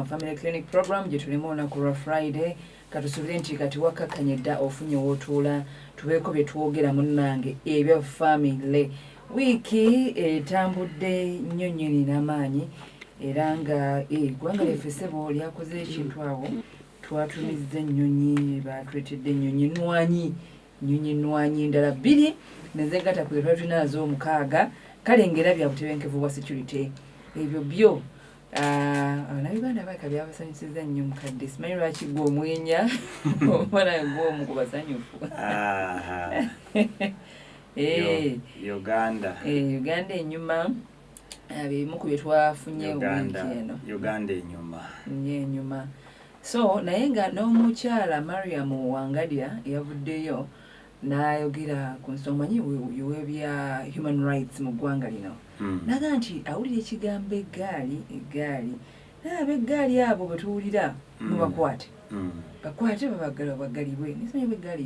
family clinic program gye tulimo olunaku lwa Friday katusubire nti kati wakakanye dda ofunye wootuula tubeeko bye twogera munnange ebya family wiiki etambudde nnyo nnyini n'amaanyi era nga eggwanga lyaffe ssebo lyakoze ekintu awo twatumizza ennyonyi batwetedde ennyonyi nnwanyi ndala 2 nezegata ku twali tulina nazo 6 kale ngera bya butebenkevu bwa security ebyo byo Abannayuganda baaka byabasanyusizza nnyo Omukadde simanyi lwaki gwe omwenya omwana gw'omu ku basanyufu Uganda enyuma bimu ku bye twafunye wiiki eno Uganda enyuma so naye nga n'omukyala Myamya Wangadya yavuddeyo n'ayogera ku nsonga manyi webya human rights mu ggwanga lino naga nti awulira ekigambo eggaali ab'eggaali abo bwe tuwulira mubakwate bakwate babagalibwe nisomanyi bw'eggaali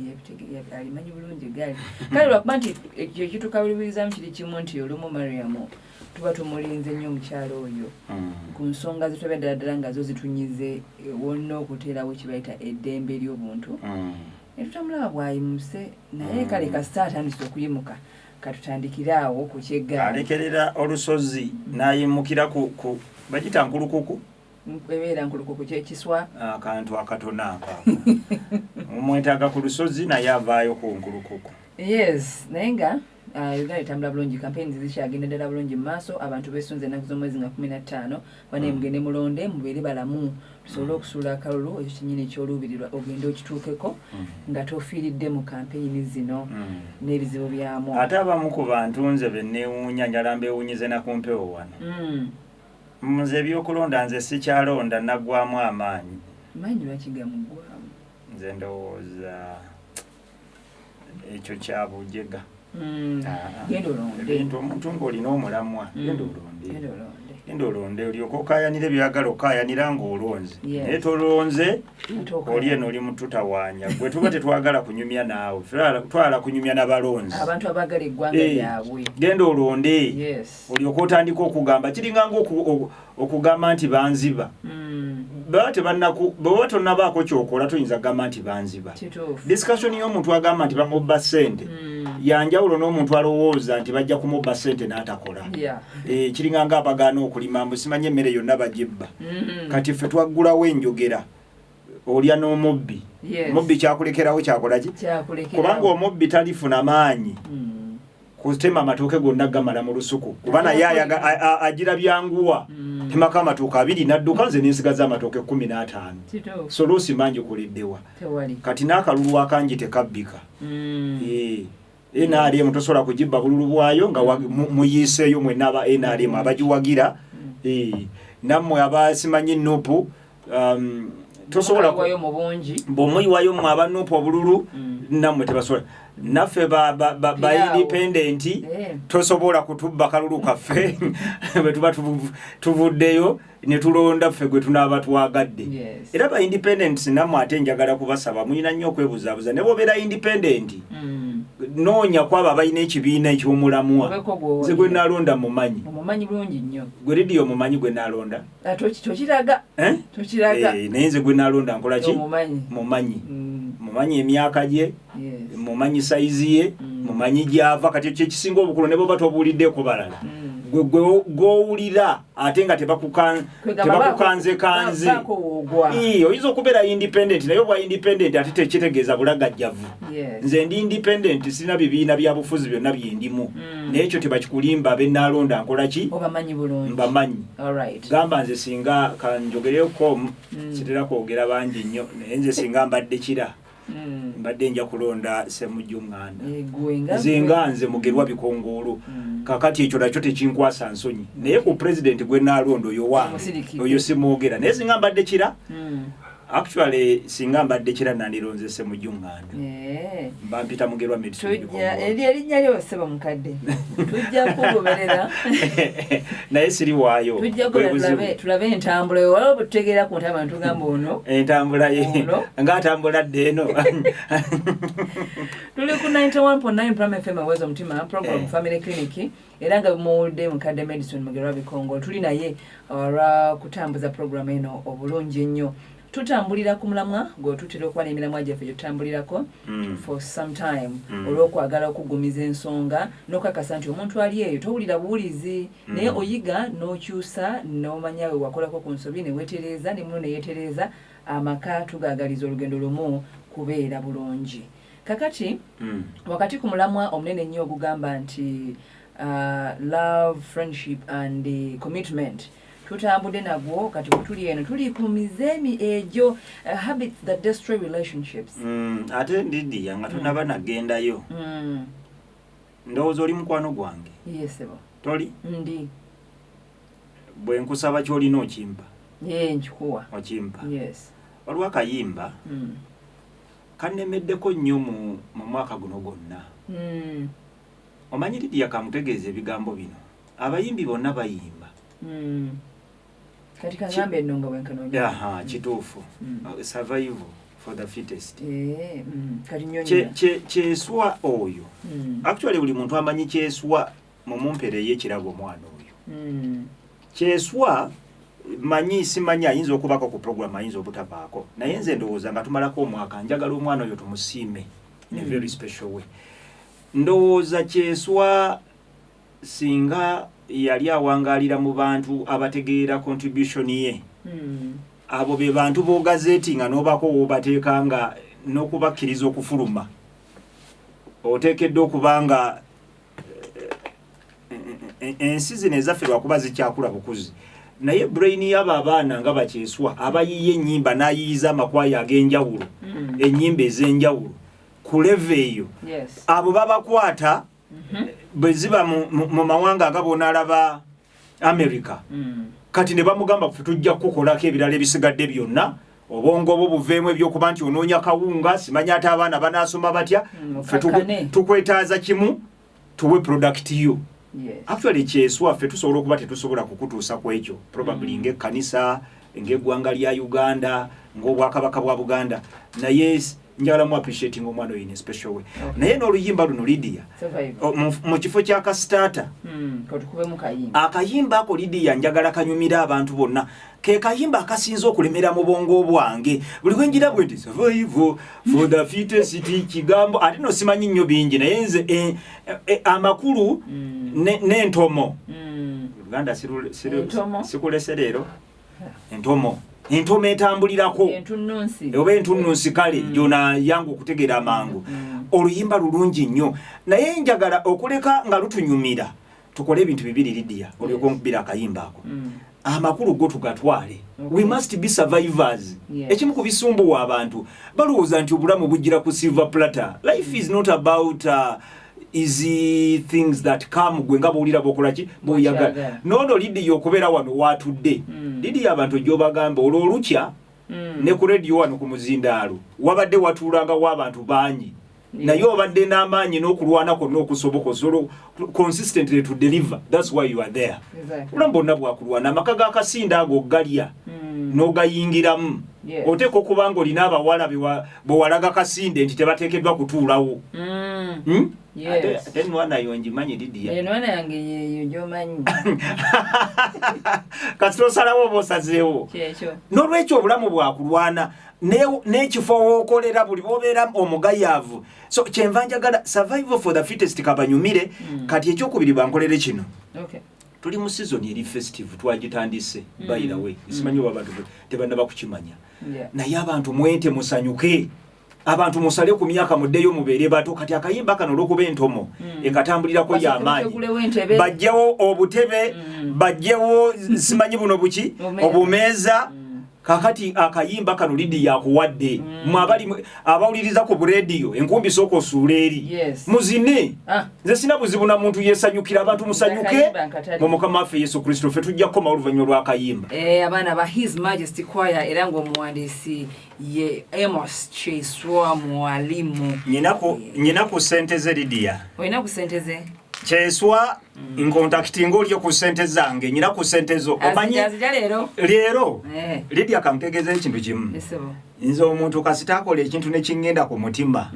alimanyi bulungi eggaali kale lwakuba nti ekyo kitukalubirizaamu kiri kimu nti olumu Myamya tuba tumulinze nnyo omukyalo oyo ku nsonga zitwabya ddala nga zo zitunyize wonna okuteerawo kibayita eddembe ly'obuntu tutamulaba bw'ayimuse naye kale kasita atandise okuyimuka katutandikira awo ku kyeggaali alekerera olusozi n'ayimukira ku bagita nkulukuku ebeera nkulukuku kyekiswa akantu akatona ako omwetaaga ku lusozi naye avaayo ku nkulukuku yes naye nga Uganda etambula bulungi campaigns zikyagenda ddala bulungi mu maaso abantu beesunze ennaku z'omwezi nga 15 bane mugende mulonde mubeere balamu tusobole okusuula akalulu ekyo kinnyini ekyoluubirirwa ogende okituukeko nga tofiiridde mu campaign zino n'ebizibu byamu ate abamu ku bantu nze benneewuunya njala mbeewuunyize na ku mpewo wano nze ebyokulonda nze sikyalonda naggwamu amaanyi lwakigamuggwamu nze ndowooza ekyo kyabujega genda omuntu ng'olina omulamwa genda olonde olyoka okayanira ebyoyagala okayanira ng'olonze naye tolonze oli eno oli mututawaanya gwe tuba tetwagala kunyumya naawe twala kunyumya n'abalonzi abantu abagala eggwanga lyabwe genda olonde olyoka otandika okugamba kiringanga okugamba nti banziba bweba tonnabaako kyokola toyinza kugamba nti banziba discussion y'omuntu agamba nti bamubba ssente yanjawulo n'omuntu alowooza nti bajja kumubba ssente n'atakola kiringanga abagaana okulima mbu simanye emmere yonna bagibba kati ffe twaggulawo enjogera olya n'omubbi omubbi kyakulekerawo kyakolaki kubanga omubbi talifuna maanyi kutema amatooke gonna gamala mu lusuku kuba naye agira byanguwa temako amatooke 2 n'adduka nze n'ensigaza amatooke 15 soluusi mangi kuliddewa kati n'akalulu akangi tekabbika NRM tosobola kugibba bululu bwayo nga muyiiseeyo mwenna aba NRM abagiwagira nammwe abasimanyi nupu tosobola bw'omuyiwayo mmwe abanupu obululu nammwe tebasobola naffe ba independent tosobola kutubba kalulu kaffe bwe tuba tuvuddeyo ne tulonda ffe gwe tunaaba twagadde era ba independent nammwe ate njagala kubasaba mulina nnyo okwebuzaabuza ne bobeera independent noonya kwabo abalina ekibiina ekyomulamwa nze gwe naalonda mumanyi bulungi nnyo gwe lidiyo mumanyi gwe naalonda tokiraga naye nze gwe naalonda nkola ki mumanyi emyaka gye mumanyi sayizi ye mumanyi gyava kati ekyo ekisinga obukulu ne boba tobuuliddeko balala gw'owulira ate nga tebakukanze oyinza okubeera independent naye obwa independent ate tekitegeeza bulagajjavu nze ndi independent sirina bibiina bya bufuzi byonna byendimu naye ekyo tebakikulimba benaalonda nkola ki mbamanyi gamba nze singa kanjogereko sitera kwogera bangi nnyo naye nze singa mbadde kira mbadde nja kulonda Ssemujjunganda nze mugerwa Bikongoolo kakati ekyo nakyo tekinkwasa nsonyi naye ku president gwe naalonda oyo wange oyo simwogera naye singa mbadde kira Actually singa mbadde kira nandironzese mu Jungando. Mbampita mugerwa medicine Bikongoolo. Erinnya lyo seba mukadde. Tujja kugoberera. Naye siri waayo. Tujja tulabe entambula yo waliwo butegeera ku ntama ntugamba ono. Entambula ye. Ng'atambula dde eno. Tuli ku 91.9 Prime FM Awezo Mutima program Family Clinic. Era nga muwulidde Omukadde medicine mugerwa Bikongoolo. Tuli naye olwa kutambuza program eno obulungi ennyo. Tutambulira ku mulamwa go tutera okuba n'emiramwa gyaffe gye tutambulirako for some time olw'okwagala okugumiza ensonga n'okakasa nti omuntu ali eyo towulira buwulizi naye oyiga n'okyusa n'omanya we wakolako ku nsobi ne weetereeza ne muno ne yeetereeza amaka tugaagaliza olugendo lumu kubeera bulungi. Kakati wakati ku mulamwa omunene nnyo ogugamba nti love, friendship and commitment tutambudde nagwo kati kutuli eno tuli ku mizeemi egyo habits that destroy relationships. Ate ndidi yanga tunaba nagendayo. Ndowooza oli mukwano gwange. Yes sebo. Toli? Ndi. Bwe nkusaba ky'olina okimpa. Nkikuwa. Okimpa. Yes. Waliwo akayimba. Kannemeddeko nnyo mu mwaka guno gwonna. Omanyi Lydia kamutegeeza ebigambo bino. Abayimbi bonna bayimba. Kati kagambe ennonga bwenkanonya. Aha, kituufu. Survival for the fittest. Kati nyonya. Kyeswa oyo. Actually buli muntu amanyi kyeswa mu mumpere y'ekirabo omwana oyo. Kyeswa manyi simanyi ayinza okubako ku program ayinza obutabaako. Naye nze ndowooza nga tumalako omwaka njagala omwana oyo tumusiime in a very special way. Ndowooza kyeswa singa yali awangalira mu bantu abategeera contribution ye. Abo be bantu bo gazeti nga nobako obateekanga n'okubakkiriza okufuluma. Oteekeddwa okubanga ensi zino ezaffe lwakuba zikyakula bukuzi. Naye brain y'abo abaana nga bakyeswa abayiye ennyimba n'ayiyiza amakwaya ag'enjawulo, ennyimba ez'enjawulo ku level eyo. Abo babakwata bwe ziba mu mawanga agabona alaba America. Kati ne bamugamba ffe tujja kukolako ebirala ebisigadde byonna obwongo bwo buveemu ebyokuba nti onoonya kawunga simanya ate abaana banaasoma batya ffe tukwetaaza kimu tuwe product yo. Actually kyeswa ffe tusobola okuba tetusobola kukutuusa ku ekyo probably ng'ekkanisa ng'eggwanga lya Uganda ng'obwakabaka bwa Buganda naye njagala mu appreciating omwana oyo in a special way. Naye n'oluyimba luno Lydia mu kifo kya kasitaata akayimba ako Lydia njagala kanyumira abantu bonna ke kayimba akasinza okulemera mu bwongo bwange buli wenjira bwe nti survival for the fittest kigambo ate no simanyi nnyo bingi naye nze amakulu n'entomo Uganda sikulese leero entomo etambulirako oba entunnunsi kale gyona yangu okutegeera amangu. Oluyimba lulungi nnyo naye njagala okuleka nga lutunyumira tukole ebintu bibiri Lydia olyoka onkubira akayimba ako. Amakulu go tugatwale. We must be survivors. Ekimu ku bisumbuwa abantu balowooza nti obulamu bujjira ku silver platter. Life is not about easy things that come gwe nga bawulira bokolaki boyaga. Nono Lydia okubeera wano watudde. Lydia abantu gy'obagamba olwolukya ne ku radio wano ku muzindaalo wabadde watuulanga w'abantu bangi. Naye obadde n'amaanyi n'okulwanako n'okusoboka solo consistently to deliver. That's why you are there. Ulambo bonna bwakulwana amaka g'akasinda ago galya n'ogayingiramu. Oteeka okuba ng'olina abawala bwewalaga kasinde nti tebateekeddwa kutuulawo. Ate nwana yo ngimanyi Lydia. Enwana yange yeeyo gy'omanyi. Kati tosalawo oba osazeewo. N'olwekyo obulamu bwakulwana n'ekifo w'okolera buli bw'obeera omugayaavu. So kyenva njagala survival for the fittest kabanyumire. Kati ekyokubiri bankolere kino. Tuli mu season eri festive twagitandise by the way. Simanyi oba abantu tebannaba kukimanya. Naye abantu mwente musanyuke. Abantu musale ku myaka muddeyo mubeere bato kati akayimba kano olw'okuba entomo ekatambulirako y'amaanyi bajjewo obutebe bajjewo simanyi buno buki obumeeza kakati akayimba kano Lydia akuwadde mwabali abawuliriza ku radio enkumbi soko suleri muzine nze sina buzibu na muntu yesanyukira abantu musanyuke mu mukama waffe Yesu Kristo fe tujja koma oluvannyuma lwa kayimba abaana ba His Majesty Choir era ngo muwandiisi ye Amos Cheswa mwalimu nyina ku sente ze Lydia oyina ku sente ze Cheswa incontacting olyo ku sente zange nyina ku sente zo omanyi leero Lydia kamtegeze ekintu kimu nze omuntu kasitakola ekintu ne kingenda ku mutima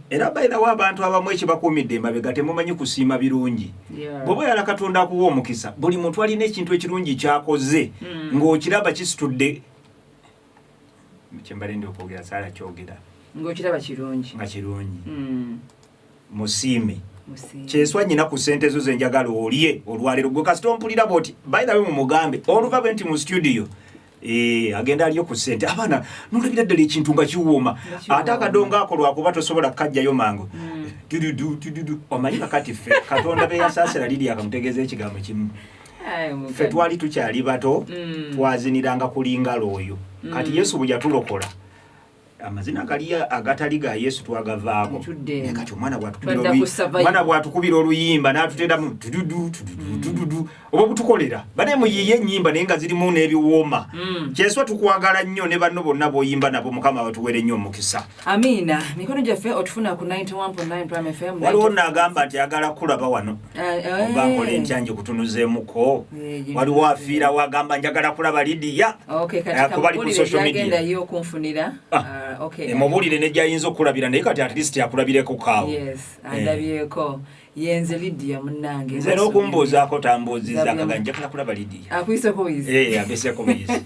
era bayira wa abantu abamu ekibakuumidde emabega temumanyi kusiima birungi bw'oba yala Katonda akuwa omukisa buli muntu alina ekintu ekirungi kyakoze ng'okiraba kisitudde kyembalende okwogera saala kyogera ng'okiraba kirungi nga kirungi musiime Cheswa nyina ku sente zo zenjagala olye olwalero gwe kasita ompulira boti bayira we mu mugambe oluva benti mu studio agenda aliyo ku sente abana nolabira ddala ekintu nga kiwooma ate akadongo ako lwakuba tosobola kajjayo mangu tududu omanyi kakati ffe Katonda be yasaasira Lydia akamutegeeza ekigambo kimu ffe twali tukyali bato twaziniranga kulingala oyo kati Yesu bwe yatulokola amazina gali agatali ga Yesu twagavaako kati omwana bwatukubira oluyimba n'atuteeramu tududu oba butukolera bane muyiye ennyimba naye nga zirimu n'ebiwooma Cheswa tukwagala nnyo ne banno bonna b'oyimba nabo Mukama batuwere nnyo omukisa amiina mikono gyaffe otufuna ku 91.9 Prime FM waliwo n'agamba nti agala kulaba wano oba nkola entyanje kutunuzeemuko waliwo afiira wagamba njagala kulaba Lydia kubali ku social media yo kunfunira emubulire nejjayinza okulabira naye kati at least yakulabireko kaawo andabyeko yenze Lydia munnange nze n'okumbuuzaako tambuuziza kaga njagala kulaba Lydia akwiseko buyisi abeeseko buyisi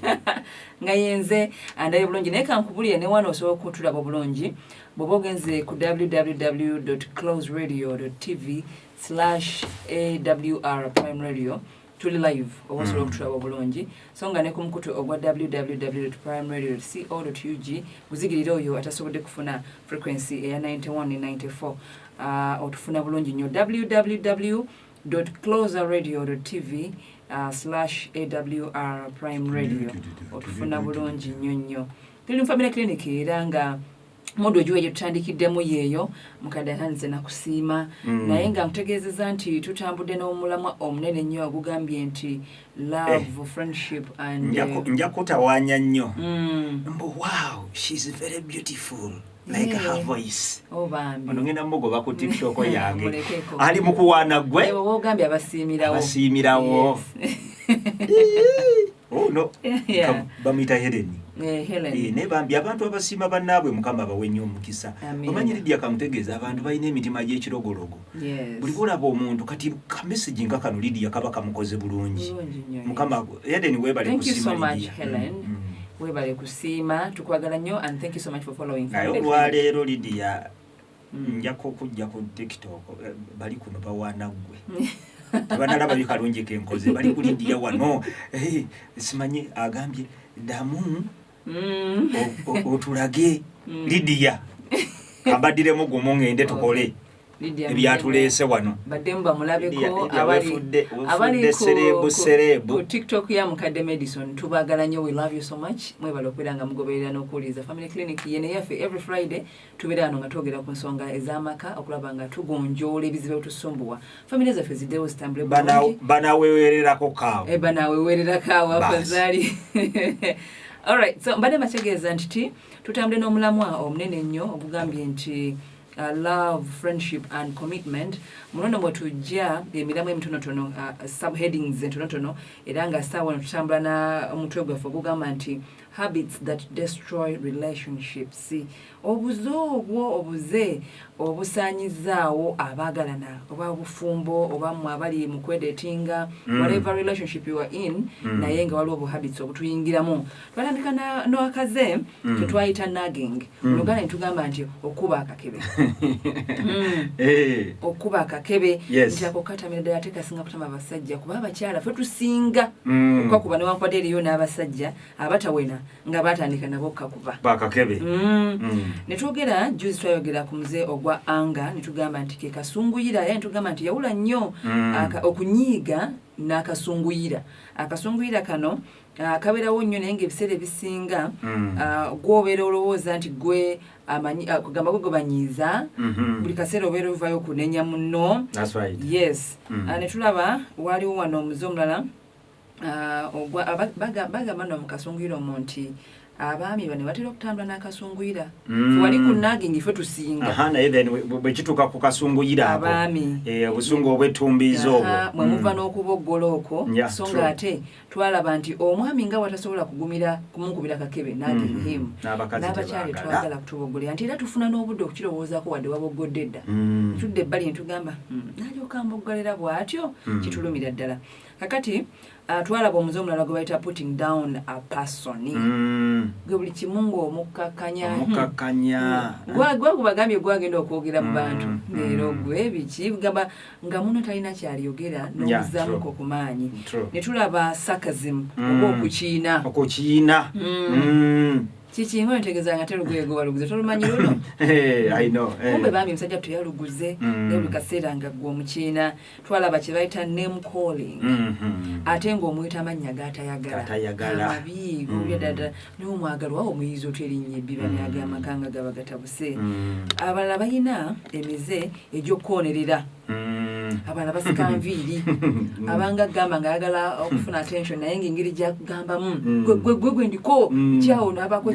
nga yenze andabye bulungi naye kankubulire ne wano osobola okutulaba bulungi bw'oba ogenze ku www.closeradio.tv/awr Prime Radio tuli live obasobola okutulaba bulungi so nga ne ku mukutu ogwa www.primeradio.co.ug guzigirire oyo atasobodde kufuna frequency eya 91 ne 94 otufuna bulungi nnyo www.closeradio.tv/awr Prime Radio otufuna bulungi nnyo tuli mu Family Clinic era nga modo juwe tutandikiddemu yeeyo mukadde hanze na kusiima naye nga nkutegeezeza nti tutambudde n'omulamwa omunene nnyo agugambye nti love friendship and nja kutawaanya nnyo wow she's very beautiful like her voice ono ngenda mugoba ku TikTok yange ali mu kuwaana gwe ogambye abasiimirawo oh no bamuyita Helen ne bambi abantu abasiima bannaabwe Mukama bawe nnyo omukisa omanyi Lydia kamutegeeza abantu balina emitima gy'ekirogologo buli bulaba omuntu kati ka message nga kano Lydia kaba kamukoze bulungi Mukama Helen weebale kusiima webale kusiima tukwagala nnyo and thank you so much for following olwaleero Lydia njako kujja ku TikTok bali kuno bawaana gwe banalaba bikalungi kenkoze bali ku Lydia wano simanyi agambye damu otulage Lydia kabaddiremu gumu ngende tukole ebyatuleese wano bademba mulabeko abali ku TikTok ya Omukadde Madison tubagala nnyo we love you so much mwebale okwiranga mugoberera n'okuwuliriza Family Clinic yene yaffe every Friday tubeera wano nga twogera ku nsonga ez'amaka okulaba nga tugonjoola ebizibu ebitusumbuwa family zaffe ziddewo zitambule bulungi banawewererako kaawo banawewererako awo afazali alright so mbadde bategeeza nti tutambule n'omulamwa omunene nnyo ogugambye nti love, friendship and commitment munono mwe tujja emiramu emitonotono subheadings entonotono era nga saawa tutambula na omutwe gwaffe ogugamba nti habits that destroy relationships obuze obwo obuze obusaanyizaawo abaagalana oba obufumbo oba mmwe abali mu kwedetinga whatever relationship you are in naye nga waliwo obuhabits obutuyingiramu twatandika n'akaze tetwayita nagging mu Luganda ne tugamba nti okuba akakebe okuba akakebe nti ako katamira ddala tekasinga kutama abasajja kuba abakyala ffe tusinga okukakuba newankwadde eriyo n'abasajja abatawena nga batandika nabo okukakuba bakakebe ne twogera juzi twayogera ku muze ogwa anga ne tugamba nti ke kasunguyira era ne tugamba nti yawula nnyo okunyiiga n'akasunguyira. Akasunguyira kano kabeerawo nnyo naye ng'ebiseera ebisinga gw'obeera olowooza nti gwe kugamba gwe banyiiza buli kaseera obeera ovaayo kunenya munno. Yes. Ne tulaba waliwo wano omuze omulala bagamba no mu kasunguyira omwo nti abaami bane batera okutambula n'akasunguyira. Wali ku nagging ife tusinga. Naye then bwe kituuka ku kasunguyira ako. Abaami. Obusungu obw'ettumbiizo obwo. Mwe muva n'okuboggola okwo. So ng'ate twalaba nti omwami nga watasobola kumukubira kakebe nagging him. N'abakyali twagala kutuboggolera nti era tufuna n'obudde okukirowoozaako wadde waboggodde edda. Tudde ebbali ne tugamba n'alyoka mboggolera bw'atyo kitulumira ddala. Kakati twalaba omuze omulala gwe bayita putting down a person. Gwe buli kimu ng'omukkakanya. Gwagubagambye gwagenda okwogera mu bantu. Leero gwe biki gamba nga muno talina kyaliyogera n'omuzaamuko ku maanyi. Ne tulaba sarcasm oba okukiina. Kiki ngo ntegeza nga terugwego waluguze tolumanyi luno. I know. Kumbe bambi musajja tuyaluguze ne buli kaseera nga gwe omukiina. Twalaba kye bayita name calling. Ate ng'omuyita amannya g'atayagala. Amabi g'obyadada n'omwagalwa omuyizi oterinnya ebbiba n'agamakanga gaba gatabuse. Abalala balina emize egy'okwonerera. Abalala basika nviiri. Abanga gamba ng'ayagala okufuna attention naye ng'engeri gy'akugambamu gwe ndiko kyawo n'abako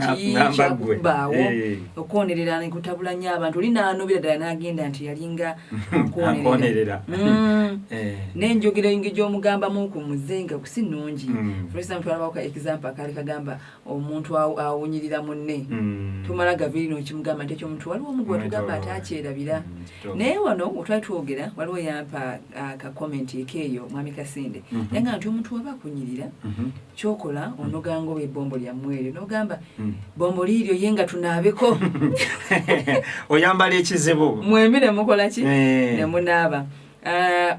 kyakubaawo okwonerera nekutabula nnyo abantu oli n'anobera ddala n'agenda nti yalinga akwonerera. N'enjogera engeri gy'omugambamu ku muze nga kusi nnungi. For example twalabawo ka example akaali kagamba omuntu awunyirira munne tumala gaviiri n'okimugamba nti ekyo omuntu waliwo omugu watugamba ate akyerabira. Naye wano wetwali twogera waliwo yampa ka comment ekeeyo mwami Kasinde yanga nti omuntu waba akunyirira kyokola onoganga oba ebbombo lyammwe eryo n'ogamba bombo liiryo ye nga tunaabeko oyambala ekizibu mwemire mukola ki ne munaaba.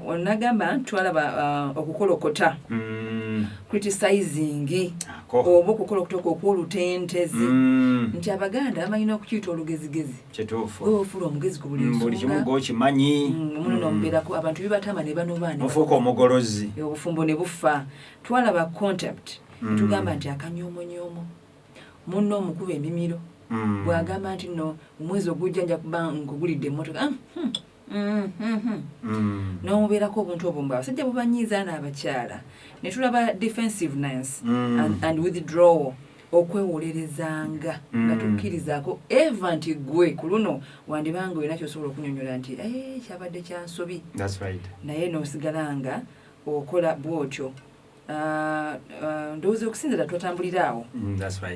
Onagamba twalaba okukolokota criticizing oba okukolokota okwolutentezi nti Abaganda balina okukiyita olugezigezi. Kituufu. Ofuula omugezi ku buli nsonga. Buli kimu gw'okimanyi. Muno n'omubeerako abantu bibatama ne banobaane. Ofuuka omugolozi. Obufumbo ne bufa. Twalaba concept. Tugamba nti akanyomonyoomo. Munno omukuba emimiro. Bw'agamba nti no omwezi ogujja nja kuba nkugulidde emmotoka. N'omubeerako obuntu obwo abasajja bubanyiiza n'abakyala. Ne tulaba defensiveness and withdrawal. Okwewolerezanga nga tukkirizaako eva nti gwe ku luno wandibanga olina kyosobola okunyonyola nti kyabadde kyansobi. Naye n'osigalanga okola bw'otyo. Ndowooza okusinzira twatambuliraawo.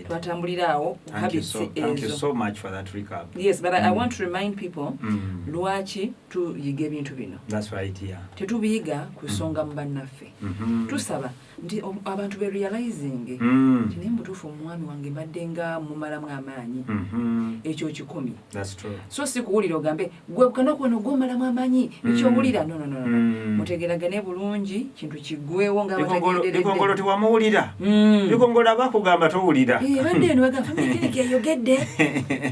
Twatambuliraawo habits ezo. Thank you so much for that recap. Yes, but I want to remind people lwaki tuyiga ebintu bino. Tetubiyiga kusonga mu bannaffe. Tusaba nti abantu be realizing nti naye mutuufu omwami wange mbadde nga mumalamu amaanyi. Ekyo kikumi. So si kuwulira ogambe gwe kanokono gw'omalamu amaanyi ekyowulira. No. Mutegeragane bulungi kintu kiggwewo nga Bikongoolo tewamuwulira. Bikongoolo abakugamba towulira. Badde eno bagamba family yayogedde.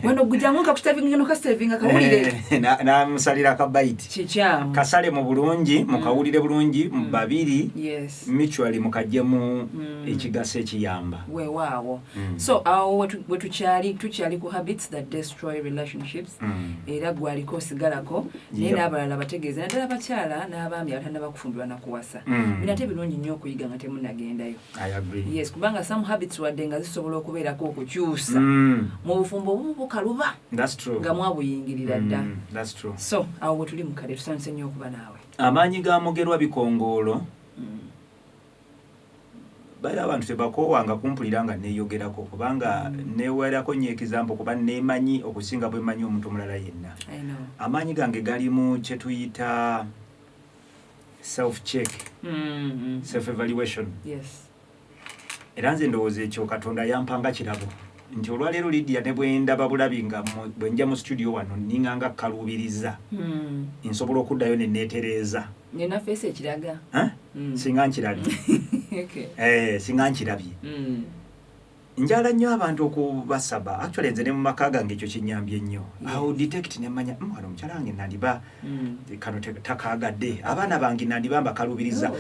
Wano gujjamu kakustavinga no kastavinga kawulire. N'amusalira akabayiti. Kikyamu. Kasale mu bulungi, mukawulire bulungi, mu babiri. Yes. Mutually mukajjemu ekigasa ekiyamba. Weewaawo. So awo tukyali ku habits that destroy relationships. Era gwaliko osigalako. Naye n'abalala bategeeze naddala abakyala n'abaami abatannaba kufumbirwa na kuwasa. Binate birungi nnyo okuyiga nga temunnagendayo. I agree. Yes, kubanga some habits wadde nga zisobola okubeerako okukyusa. Mu bufumbo obumu bukaluba. That's true. Nga mwabuyingirira dda. That's true. So awo we tuli mukadde tusanyuse nnyo okuba naawe. Amaanyi ga Mugerwa Bikongoolo. Bali abantu tebakoowanga kumpulira nga neeyogerako kubanga neewerako nnyo example kuba neemanyi okusinga bwe manyi omuntu omulala yenna. Amaanyi gange gali mu kye tuyita self-check, self-evaluation. Yes. Era nze ndowooza ekyo Katonda yampanga kirabo nti olwaleero Lydia ne bwe ndaba bulabi nga bwe njja mu studio wano ninganga kaluubiriza nsobola okuddayo ne neetereeza. Nina face ekiraga. Singa nkirabye. Singa nkirabye. njala nnyo abantu okubasaba actually nze ne mu maka gange ekyo kinyambye nnyo awo detect ne manya wano mukyala wange nandiba kano takaagadde abaana bange nandiba mbakalubiriza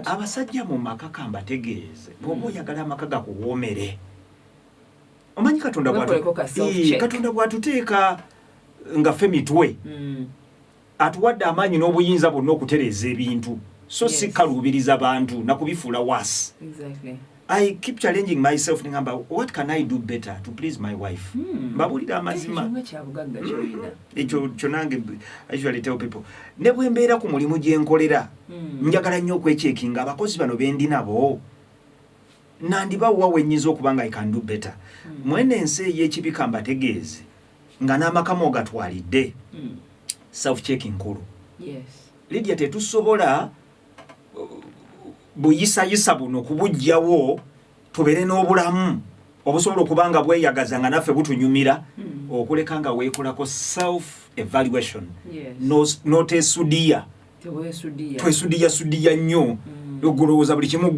abasajja mu maka kambategeeze bw'oba oyagala amaka gakuwoomere omanyi katonda bwatuteeka nga ffe mitwe atuwadde amaanyi n'obuyinza bwonna okutereeza ebintu so si kalubiriza bantu nakubifuula wasi. I keep challenging myself ngamba what can I do better to please my wife. Mbabulira amazima. Ekyo nange I usually tell people ne bwe mbeera ku mulimu gye nkolera njagala nnyo okwechekinga abakozi bano bendi nabo nandiba wawe nyizo okubanga I can do better. Mwene ensi y'ekibika mbategeeze nga n'amakamu ogatwalidde self checking nkulu. Lydia tetusobola buyisa buno kubujjawo tubere n'obulamu obusobola okubanga bweyagaza nga naffe butunyumira okuleka nga weekolako self evaluation no tesudia twesudia nnyo ogolowooza buli kimu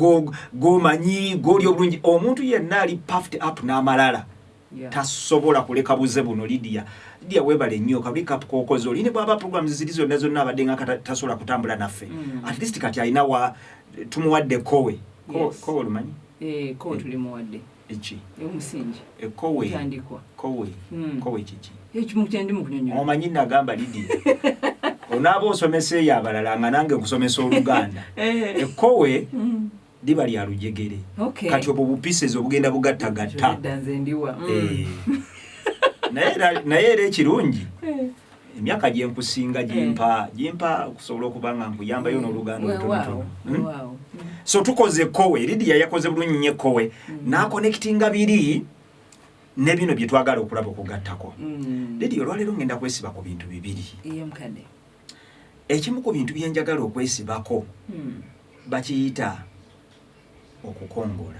gomanyi goli obulungi omuntu yenna ali puffed up n'amalala tasobola kuleka buze buno Lydia webale nnyo kabika kokoze oline bwaba programs ziri zonna abadde nga tasobola kutambula naffe at least kati alina wa tumuwadde kowe lumanyi kowe tulimuwadde echi omusingi kowe tandikwa kowe chichi ekimu kyendi mu kunyonyola omanyi nagamba Lydia onaaba osomese yabalala nga nange nkusomesa Oluganda kowe diba lya lujegere kati obwo bupieces obugenda bugattagatta naye era ekirungi emyaka gye nkusinga gimpa okusobola okubanga nkuyambayo n'Oluganda otonotono. So tukoze kowe Lydia yakoze bulungi nnyo kowe n'akonectinga biri ne bino bye twagala okulaba okugattako. Lydia olwaleero ngenda kwesiba ku bintu bibiri. Ekimu ku bintu bye njagala okwesibako bakiyita okukongola.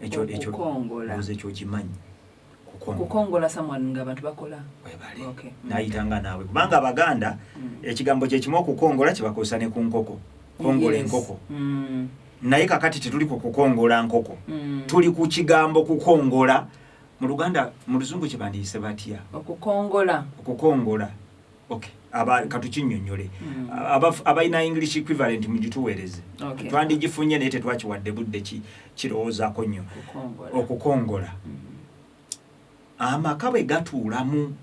Ekyo kimanyi kukongola someone nga abantu bakola okay nayitanga nawe kubanga Abaganda ekigambo kye kimu okukongola kibakosa ne ku nkoko kongola enkoko naye kakati tetuli ku kukongola nkoko tuli ku kigambo kukongola mu Luganda mu Luzungu kibandiyise batya okukongola okay katukinnyonnyole abayina English equivalent mugituweereze twandigifunye naye tetwakiwadde budde kirowoozaako nnyo okukongola amaka bwe gatuulamu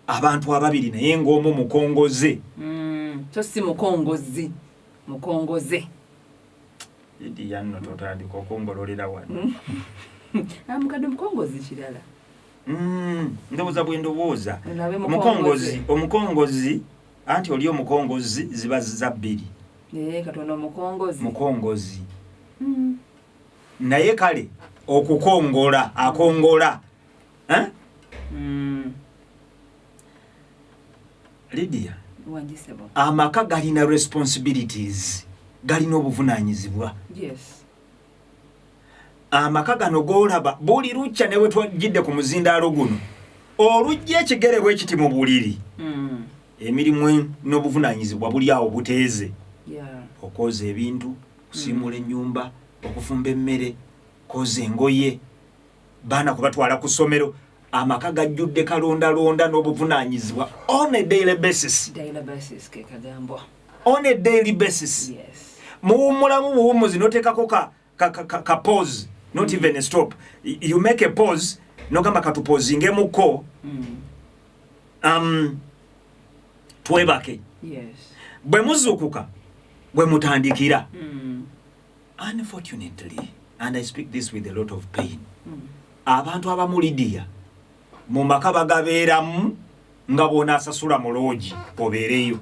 abantu ababiri naye ng'omu mukongoze so si mukongoze Lydia nno totandika okongololera wano Omukadde mukongozi kirala ndowooza bwe ndowooza omukongozi anti oli omukongozi ziba za bbiri katono mukongozi naye kale okukongola akongola Lydia amaka galina responsibilities galina obuvunaanyizibwa amaka gano golaba buli lukya ne wetwajjidde ku muzindaalo guno olujja ekigere bwekiti mu buliri emirimu n'obuvunaanyizibwa buli awo buteeze okwoza ebintu kusiimula ennyumba okufumba emmere koza engoye baana kubatwala ku ssomero amaka gajjudde kalondalonda n'obuvunaanyizibwa on a daily basis muwummulamu buwummuzi n'oteekako ka pause not even a stop you make a pause nogamba katupozingemuko twebake bwe muzukuka bwe mutandikira unfortunately and I speak this with a lot of pain abantu abamu Lydia mu maka bagabeeramu nga bona asasula mu loogi obeereyo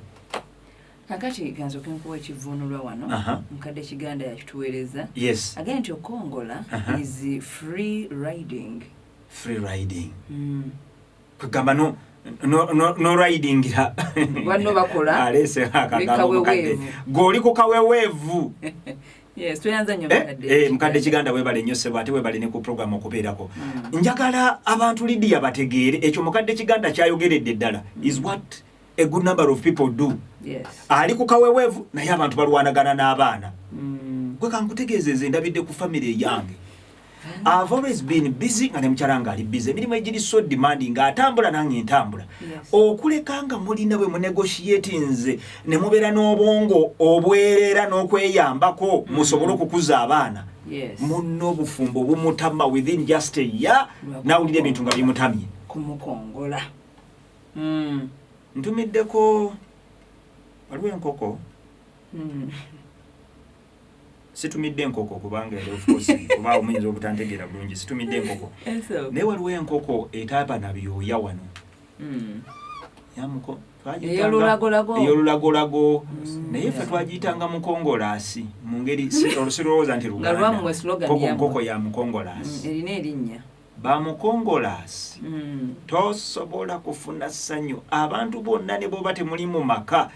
kakati ganzo kenkuwa ekivunulwa wano mukadde Kiganda yakituweereza again nti okongola is free riding kugamba no riding wano bakola alese akagambo goli ku kaweweevu tuyanza nnyo mukadde Kiganda webale nnyo ssebo ate webale ne ku program okubeerako njagala abantu Lydia bategeere ekyo mukadde Kiganda kyayogeredde ddala is what a good number of people do ali ku kaweweevu naye abantu balwanagana n'abaana gwe kankutegeezeze ndabidde ku family yange I've always been busy nga ne mukyala nga ali busy. Emirimu egiri so demanding atambula nange ntambula. Okuleka nga mulina bwe munegotiate nze ne mubeera n'obwongo obwerera n'okweyambako musobole okukuza abaana. Munno obufumbo bumutama within just a year nawulira ebintu nga bimutamye. Kumukongola. Ntumiddeko waliwo enkoko. Situmidde enkoko kubanga of course kuba omuyinza obutantegeera bulungi situmidde enkoko. Naye waliwo enkoko etaba na byoya wano. Yamuko eyolulagolago naye ffe twagiyitanga mukongolaasi mu ngeri olusirowooza nti Luganda nkoko ya mukongolaasi erina erinnya bamukongolaasi tosobola kufuna ssanyu abantu bonna ne bwoba temuli mu maka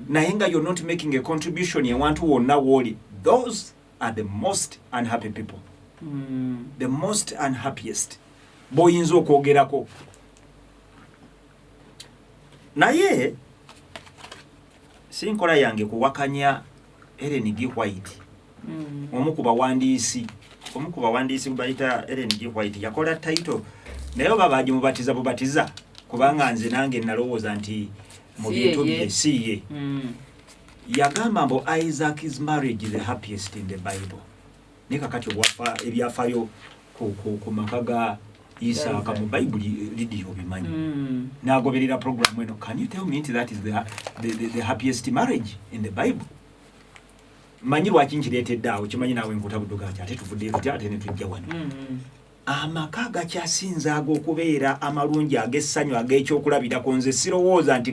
naye nga you're not making a contribution ewantu wonna wooli. Those are the most unhappy people. The most unhappiest boyinza okwogerako. Naye sinkola yange kuwakanya Ellen G. White. Omu ku bawandiisi bayita Ellen G. White yakola title naye babaji mubatiza kubanga nze nange nalowooza nti mu bintu bye siye. Yagamba mbo Isaac's marriage is the happiest in the Bible. Nika kati ebyafaayo ku maka ga Isaaka mu Bible lidi obimanyi. Nagoberera program eno. Can you tell me that is the happiest marriage in the Bible? Manyi lwaki nkireetedde awo kimanyi naawe nkutabudduga ate tuvudde tutya ate ne tujja wano. Amaka gakyasinza ag'okubeera amalungi ag'essanyu ag'ekyokulabirako nze sirowooza nti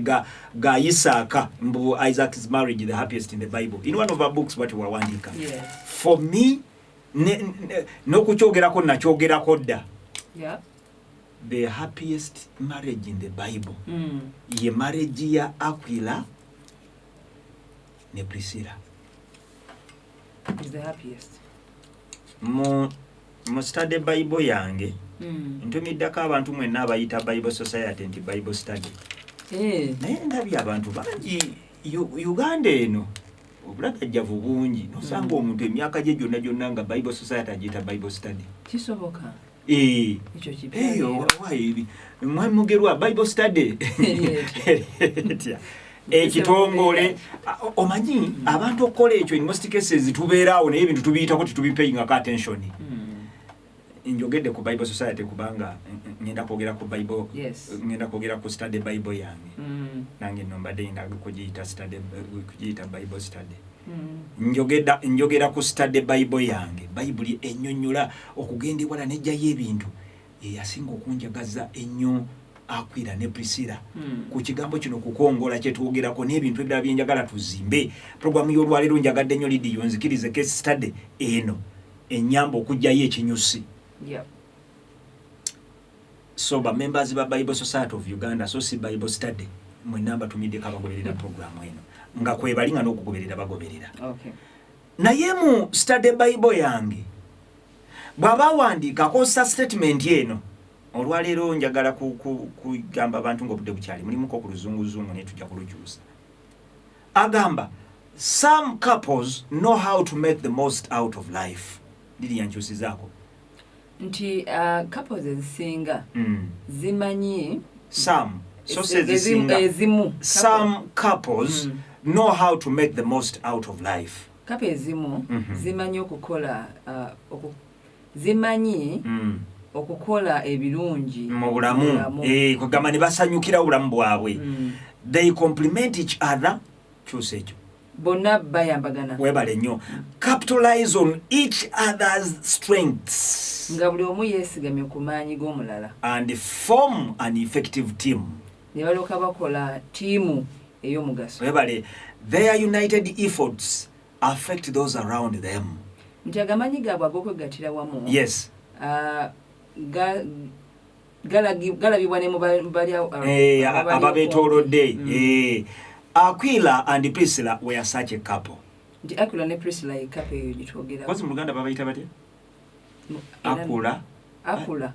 ga Isaaka mbu Isaac's marriage the happiest in the Bible. In one of our books what wawandiika. For me n'okukyogerako nakyogerako dda. The happiest marriage in the Bible ye marriage ya Aquila ne Prscilla. Is the happiest. Mu study Bible yange ntumiddako abantu mwenna abayita Bible Society nti Bible study. Naye ndabye abantu bangi Uganda eno obulagajjavu bungi nosanga omuntu emyaka gye gyonna nga Bible Society agiyita Bible study. Kisoboka. Ekyo kipya. Mwamugerwa Bible study. Ekitongole omanyi abantu okukola ekyo in most cases tubeeraawo naye ebintu tubiyitako titubipayinga attention. Njogedde ku Bible Society kubanga ngenda kwogera ku Bible ngenda kwogera ku study Bible yange nange nombadde ndaga kugiyita Bible study. Njogera ku study Bible yange. Bible ennyonnyola okugenda ewala nejjayo ebintu eyasinga okunjagaza ennyo Aquila ne Prscilla ku kigambo kino kukongola kye twogerako n'ebintu ebirala byenjagala tuzimbe. Programu y'olwaleero njagadde nnyo Lidiyo nzikirize case study eno ennyamba okugjayo ekinyusi. So ba members ba Bible Society of Uganda so si Bible study mwenna batumidde kabagoberera programu eno nga kwebalinga n'okugoberera bagoberera. Naye mu study Bible yange bw'aba wandiikako statement eno olwaleero njagala kugamba abantu ng'obudde bukyali mulimuko ku luzunguzungu naye tujja kulukyusa. Agamba some couples know how to make the most out of life. Diri yankyusizaako nti couples ezisinga zimanyi some couples know how to make the most out of life. Couple ezimu zimanyi okukola zimanyi okukola ebirungi mu bulamu kugamba ne basanyukira obulamu bwabwe. They complement each other. Kyusa ekyo bonna bayambagana. Webale nnyo. Capitalize on each other's strengths nga buli omu yeesigamye ku maanyi g'omulala and form an effective team. Ne balyoka bakola tiimu ey'omugaso. Webale. Their united efforts affect those around them. Nti agamanyi gaabwe ag'okwegattira wamu. Yes. Galabibwa ne mu bali ababeetoolodde. Aquila and Prscilla were such a couple. Nti Aquila ne Prscilla ye couple eyo gitwogera. Kwazi mu Luganda babayita batya?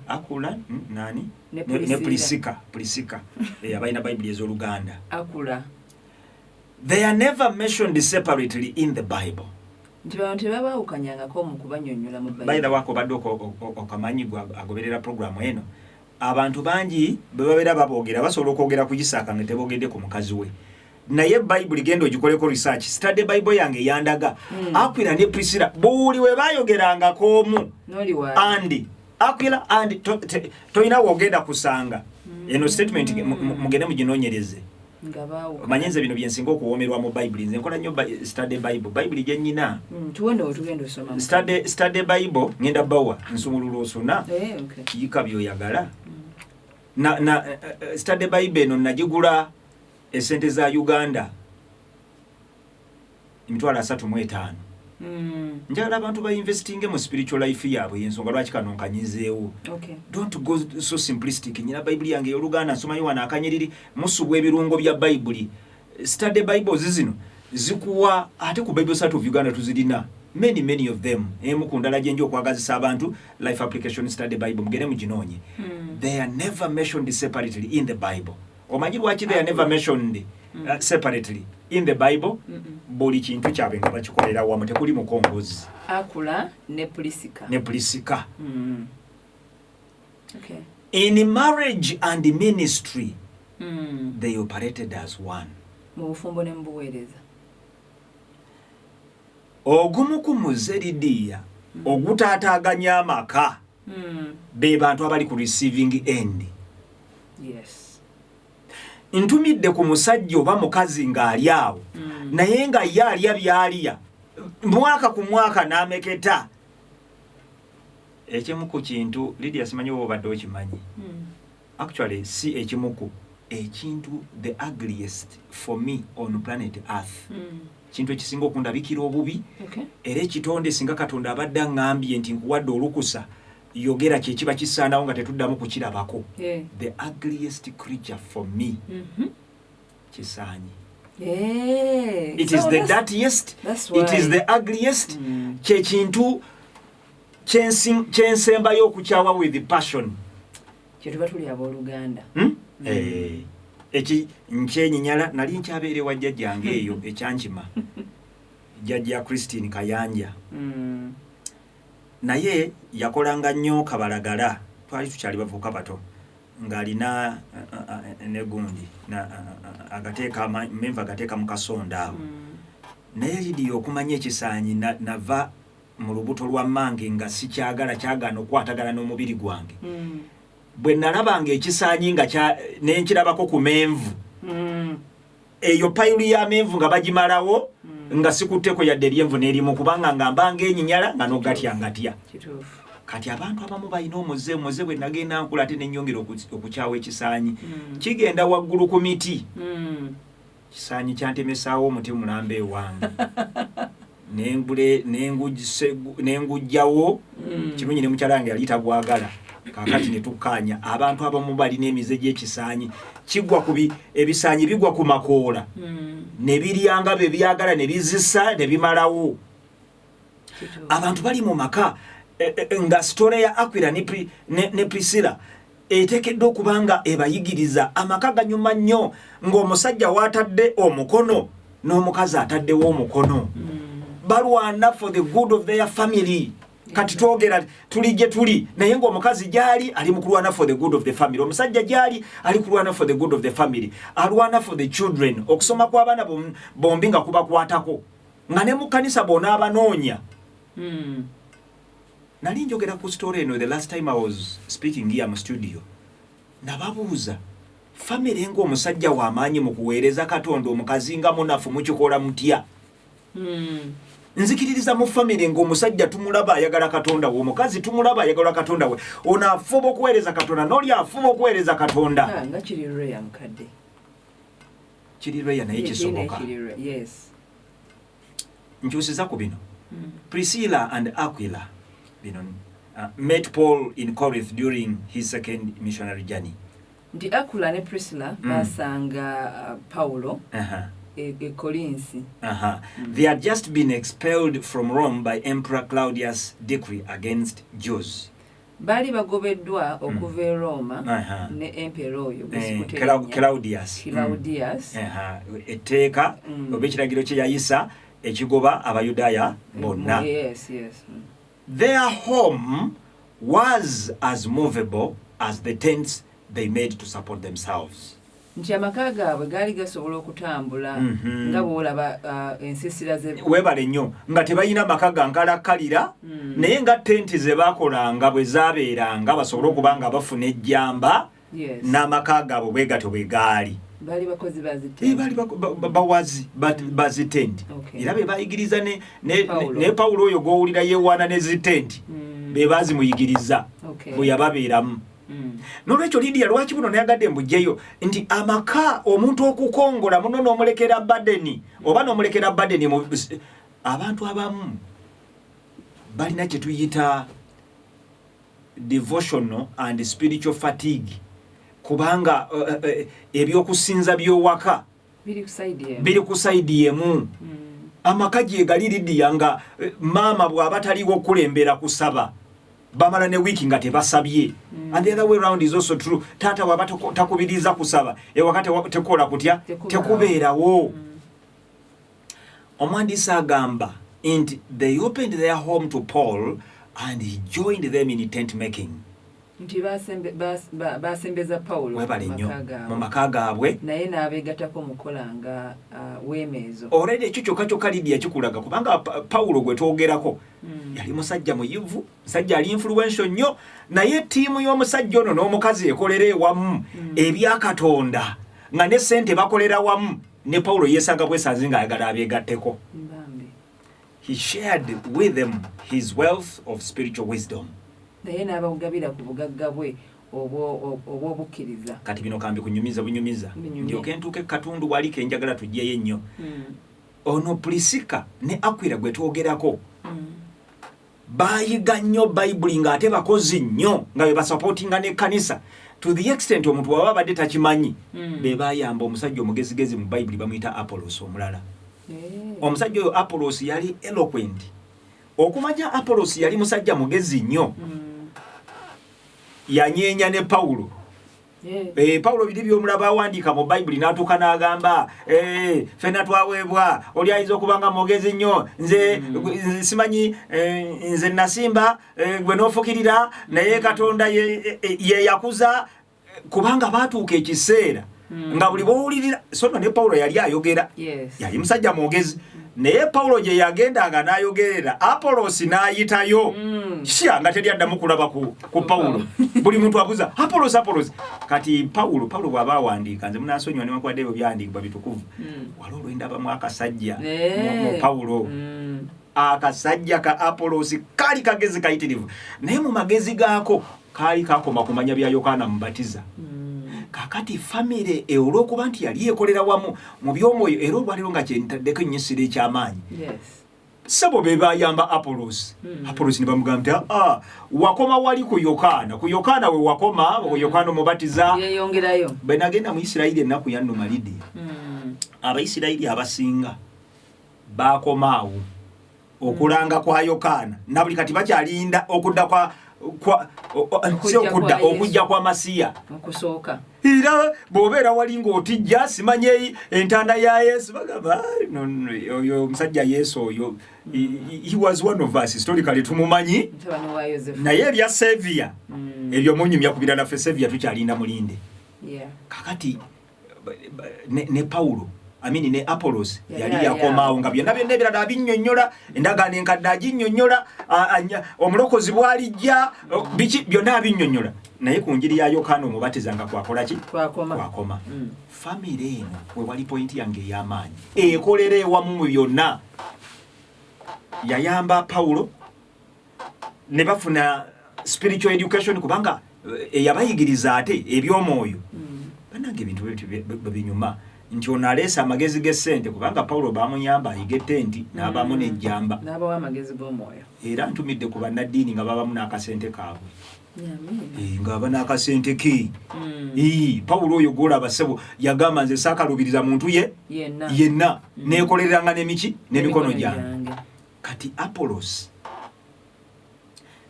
Aquila nani? Ne Prscilla. Abalina Bible ez'Oluganda. Aquila. They are never mentioned separately in the Bible. nti bantu tebabaawukanyangako mu kubanyonnyola mu By the way, obadde okamanyi agoberera programu eno abantu bangi bwe babeera baboogera basobola okwogera ku Isaaka nga teboogedde ku mukazi we naye Bayibuli genda ogikoleko research study Bible yange yandaga Aquila ne Prscilla buli we baayogerangako omu andi Aquila andi toyina wogenda kusanga eno statement mugende muginoonyereze omanyenze bino byensinga okuwoomerwa mu Bible nze nkola nnyo study Bible gye nnyina study Bible ngenda bawa nsumulula osuna kiyika byoyagala na study Bible eno nagigula esente za Uganda emitwalo 35 njagala abantu ba investing mu spiritual life yaabwe yensonga lwaki kano nkanyizeewo don't go so simplistic nyina Bible yange y'Oluganda nsomayo wana akanyiriri musubwa ebirungo bya Bible study Bible zino zikuwa ate ku Bible Sat of Uganda tuzirina many of them emu kundala gyenjo okwagazisa abantu life application study Bible mugere muginoonye they are never mentioned separately in the Bible omanyi lwaki they are never mentioned separately in the Bible buli kintu kyabwe nga bakikolera wamu tekuli mukongozi Aquila ne Prscilla okay. In marriage and ministry they operated as one mu bufumbo ne mbuweereza ogumu ku muzeridiya ogutaataaganya amaka be bantu abali ku receiving end ntumidde ku musajja oba mukazi ng'ali awo naye nga ye alya byalya mwaka ku mwaka n'ameketa ekimu ku kintu Lydia simanyi oba obadde okimanyi actually si ekimu ku ekintu the ugliest for me on planet earth kintu ekisinga okundabikira obubi era ekitonde singa Katonda abadde aŋŋambye nti nkuwadde olukusa yogera kyekiba kisaanawo nga tetuddamu kukirabako the ugliest creature for me kisaanyi it is the dirtiest it is the ugliest kyekintu kyensembayo okukyawa with passion kyetuba tuli abooluganda eki nkyenyinyala nali nkyabeere wa jjajjange eyo ekyankima jjajja Christine Kayanja naye yakolanga nnyo kabalagala twali tukyali bavuka bato ng'alina negundi agateeka menva agateeka mu kasonda awo naye Lydia okumanya ekisaanyi nava mu lubuto lwa mmange nga sikyagala kyagaana okwatagana n'omubiri gwange bwe nalabanga ekisaanyi nga nenkirabako ku menvu eyo payulu ya menvu nga bagimalawo nga sikutteko yadde eryenvu n'erimu kubanga nga mbanga enyinyala nga n'ogatyangatya kati abantu abamu balina omuze bwe nagenda nkula ate nenyongera okukyawa ekisaanyi kigenda waggulu ku miti kisaanyi kyantemesaawo omuti mulambe ewange nengujjawo kirungi ne mukyalange yali tagwagala kakati ne tukkaanya abantu abamu balina emize gy'ekisaanyi kigwa ku ebisaanyi bigwa ku makoola ne biryanga bye byagala ne bizisa ne bimalawo abantu bali mu maka nga sitole ya Aquila ne Prscilla eteekeddwa okubanga ebayigiriza amaka ganyuma nnyo ng'omusajja waatadde omukono n'omukazi ataddewo omukono balwana for the good of their family kati twogera tuli gye tuli naye ng'omukazi gyali ali mu kulwana for the good of the family omusajja gyali ali kulwana for the good of the family alwana for the children okusoma kw'abaana bombi nga kubakwatako nga ne mu kkanisa bona abanoonya nali njogera ku story eno the last time I was speaking here mu studio nababuuza family ng'omusajja w'amaanyi mu kuweereza Katonda omukazi nga munafu mukikola mutya nzikiririza mu family ng'omusajja tumulaba ayagala Katonda we omukazi tumulaba ayagala Katonda we ono afuba okuweereza Katonda n'oli afuba okuweereza Katonda nga kiri Raya mukadde kiri Raya naye kisoboka nkyusiza ku bino Prscilla and Aquila met Paul in Corinth during his second missionary journey. Ndi Aquila ne Prscilla basanga Paulo Corinth. They had just been expelled from Rome by Emperor Claudius' decree against Jews. Bali bagobeddwa okuva e Roma ne emperor oyo Claudius etteeka oba ekiragiro kye yayisa ekigoba abayudaaya bonna. Yes. Their home was as movable as the tents they made to support themselves. Nti amaka gaabwe gaali gasobola okutambula nga bw'olaba ensisira ze weebale nnyo nga tebalina amaka gankalakkalira naye nga tenti ze baakolanga bwe zaabeeranga basobole okuba nga bafuna ejjamba n'amaka gaabwe bwe gatyo bwe gaali. Baali bakozi bazitenti. Baali bawazi bazitenti. Era be baayigiriza ne Pawulo oyo gw'owulira yeewaana ne zitenti be baazimuyigiriza bwe yababeeramu. Nolwekyo Lydia lwaki buno nayagadde mbujjeyo nti amaka omuntu okukongola muno n'omulekera badeni oba n'omulekera badeni abantu abamu balina kye tuyita devotional and spiritual fatigue kubanga ebyokusinza by'owaka biri kusayidi emu. Amaka gye gali Lydia nga maama bw'aba taliwo okukulembera kusaba bamala ne wiki nga tebasabye. And the other way around is also true. Tata waba takubiriza kusaba ewakati tekola kutya tekubeerawo. Omwandiisi agamba nti they opened their home to Paul and he joined them in tent making. Nti basembeza Paulo mu maka gaabwe naye n'abeegattako mukola nga weemeezo. Already ekyo kyokka kyokka Lydia kikulaga kubanga Paulo gwe twogerako yali musajja muyivu, musajja ali influential nnyo, naye ttiimu y'omusajja ono n'omukazi ekolera ewamu ebya Katonda nga ne ssente bakolera wamu ne Paulo yeesanga bwesanze ng'ayagala abeegatteko. He shared with them his wealth of spiritual wisdom. Naye n'abagabira ku bugagga bwe obw'obukkiriza. Kati bino kambi kunyumiza bunyumiza ndyoke ntuuke katundu wali ke njagala tujjeyo ennyo. Ono Prscilla ne Aquila gwe twogerako bayiga nnyo Bayibuli ng'ate bakozi nnyo nga be basupportinga n'ekkanisa to the extent omuntu bw'aba abadde takimanyi be bayamba omusajja omugezigezi mu Bayibuli bamuyita Apollos omulala. Omusajja oyo Apollos yali eloquent. Okumanya Apollos yali musajja mugezi nnyo. Yanyeenya ne Paulo. Paulo biri by'omulaba awandiika mu Bayibuli n'atuuka n'agamba ffenna twaweebwa oli ayinza okubanga mugezi nnyo nze simanyi nze nasimba gwe n'ofukirira naye Katonda ye yakuza kubanga baatuuka ekiseera nga buli bw'owulirira sono ne Paulo yali ayogera yali musajja mwogezi naye Paulo gye yagendanga n'ayogerera Apollos n'ayitayo nga teri addamu kulaba ku Paulo buli muntu abuza Apollos kati Paulo bw'aba awandiika nze munansonyiwa newankubadde ebyo byandiikibwa bitukuvu wali olwendabamu akasajja mu Paulo akasajja ka Apollos kaali kagezi kayitirivu naye mu magezi gaako kaali kakoma kumanya bya Yokaana Mubatiza. Kakati famire olw'okuba nti yali ekolera wamu mu by'omwoyo era olwaliro nga kyentaddeko ennyisiro eky'amaanyi. Sabo be bayamba Apollos. Apollos ne bamugamba nti wakoma wali ku Yokaana we wakoma Yokaana Omubatiza yeyongerayo. Bwe nagenda mu Isirayiri ennaku yannuma Lydia Abayisirayiri abasinga baakomaawo okulanga kwa Yokaana na buli kati bakyalinda okudda okujja kwa Masiya okusooka. Era bw'obeera wali ng'otijja simanye entanda ya Yesu bagamba oyo omusajja Yesu oyo he was one of us historically tumumanyi naye ebya Savior ebyo munyumya kubira naffe Savior tukyalinda mulinde. Kakati ne Paulo ne Apollos yali yakomaawo nga byonna ebirala abinnyonnyola endagaano enkadde aginnyonnyola omulokozi bw'alijja biki byonna abinnyonnyola naye ku njiri ya Yokaana Omubatiza nga kwakola ki kwakoma. Famire eno we wali pointi yange ey'amaanyi ekolera ewamu mu byonna yayamba Paulo ne bafuna spiritual education kubanga yabayigiriza ate eby'omwoyo banange ebintu binyuma nti ono aleese amagezi g'essente kubanga Paulo baamuyamba ayige ttenti n'abamu n'ejjamba n'abawa amagezi g'omwoyo era ntumidde ku bannaddiini nga babamu n'akasente kaabwe nga aba n'akasente ke. Paulo oyo gw'olaba ssebo yagamba nze saakalubiriza muntu yenna neekolereranga n'emiki n'emikono gyange. Kati Apollos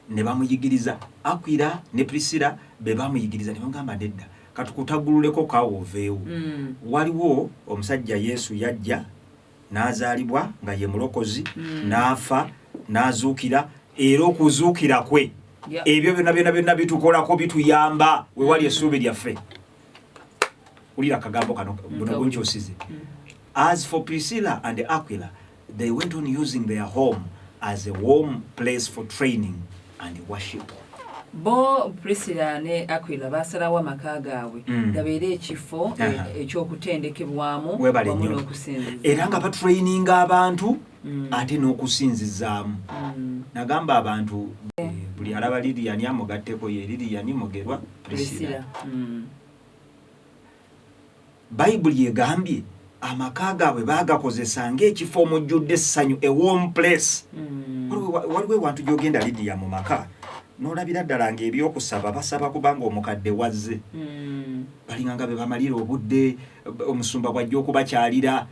ne bamuyigiriza Aquila ne Prscilla be bamuyigiriza ne bamugamba nedda katukutagululeko kaawo oveewo. Waliwo omusajja Yesu yajja n'azaalibwa nga ye mulokozi n'afa n'azuukira era okuzuukira kwe ebyo byonna bitukolako bituyamba we wali essuubi lyaffe. Ulira akagambo kano buno bunkyosize. As for Prscilla and Aquila, they went on using their home as a warm place for training and worship. Bo Prscilla ne Aquila basalawo amaka gaabwe gabeere ekifo eky'okutendekebwamu wamu n'okusinziza. Era nga batraininga abantu ate n'okusinzizaamu. Nagamba abantu buli alaba Liliyani amugatteko ye Liliyani mugerwa Prscilla. Bayibuli egambye amaka gaabwe baagakozesa ng'ekifo omujjudde essanyu, a warm place. Waliwo ewantu gy'ogenda Lidiya mu maka n'olabira ddala ng'ebyokusaba basaba kubanga omukadde wazze. Balinga nga be bamalira obudde, omusumba bw'ajja okubakyalira,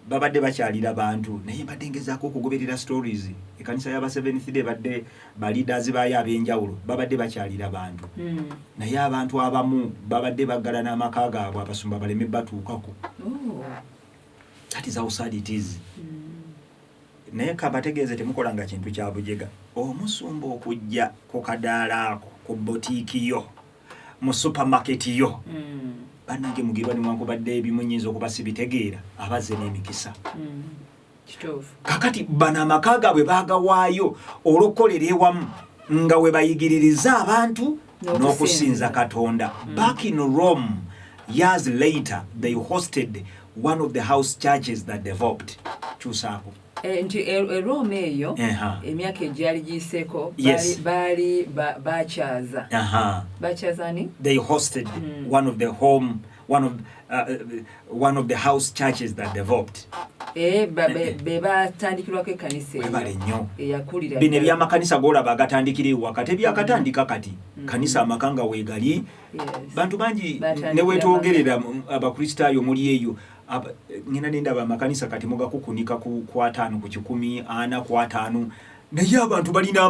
babadde bakyalira bantu. Naye mbadde ngezaako okugoberera stories. Ekkanisa y'aba Seventh Day badde ba leaders baayo ab'enjawulo babadde bakyalira bantu. Naye abantu abamu babadde baggala n'amaka gaabwe abasumba baleme batuukako. That is how sad it is. Naye kabategeeze temukolanga kintu kya bujega. Omusumba okujja ku kadaala ako, ku botiiki yo, mu supermarket yo, bannange mugirwa newankubadde ebimu nnyinza okuba sibitegeera abazze n'emikisa. Kakati bano amaka gaabwe baagawaayo olw'okukolera ewamu nga we bayigiririza abantu n'okusinza Katonda. Back in Rome, years later, they hosted one of the house churches that developed. Chusaako. Nti Rome eyo emyaka egyali giyiseeko baali bakyaza. Bakyazani? They hosted one of the house churches that developed. Be batandikirwako ekkanisa eyakulira. Bino ebyamakanisa g'olaba agatandikira wakati ebyakatandika kati kanisa amakanga weegali. Bantu bangi ne weetwogerera abakristaayo muli eyo ngina nendaba amakanisa kati mugakukunika ku 5 ku 10 ana ku 5 naye abantu balina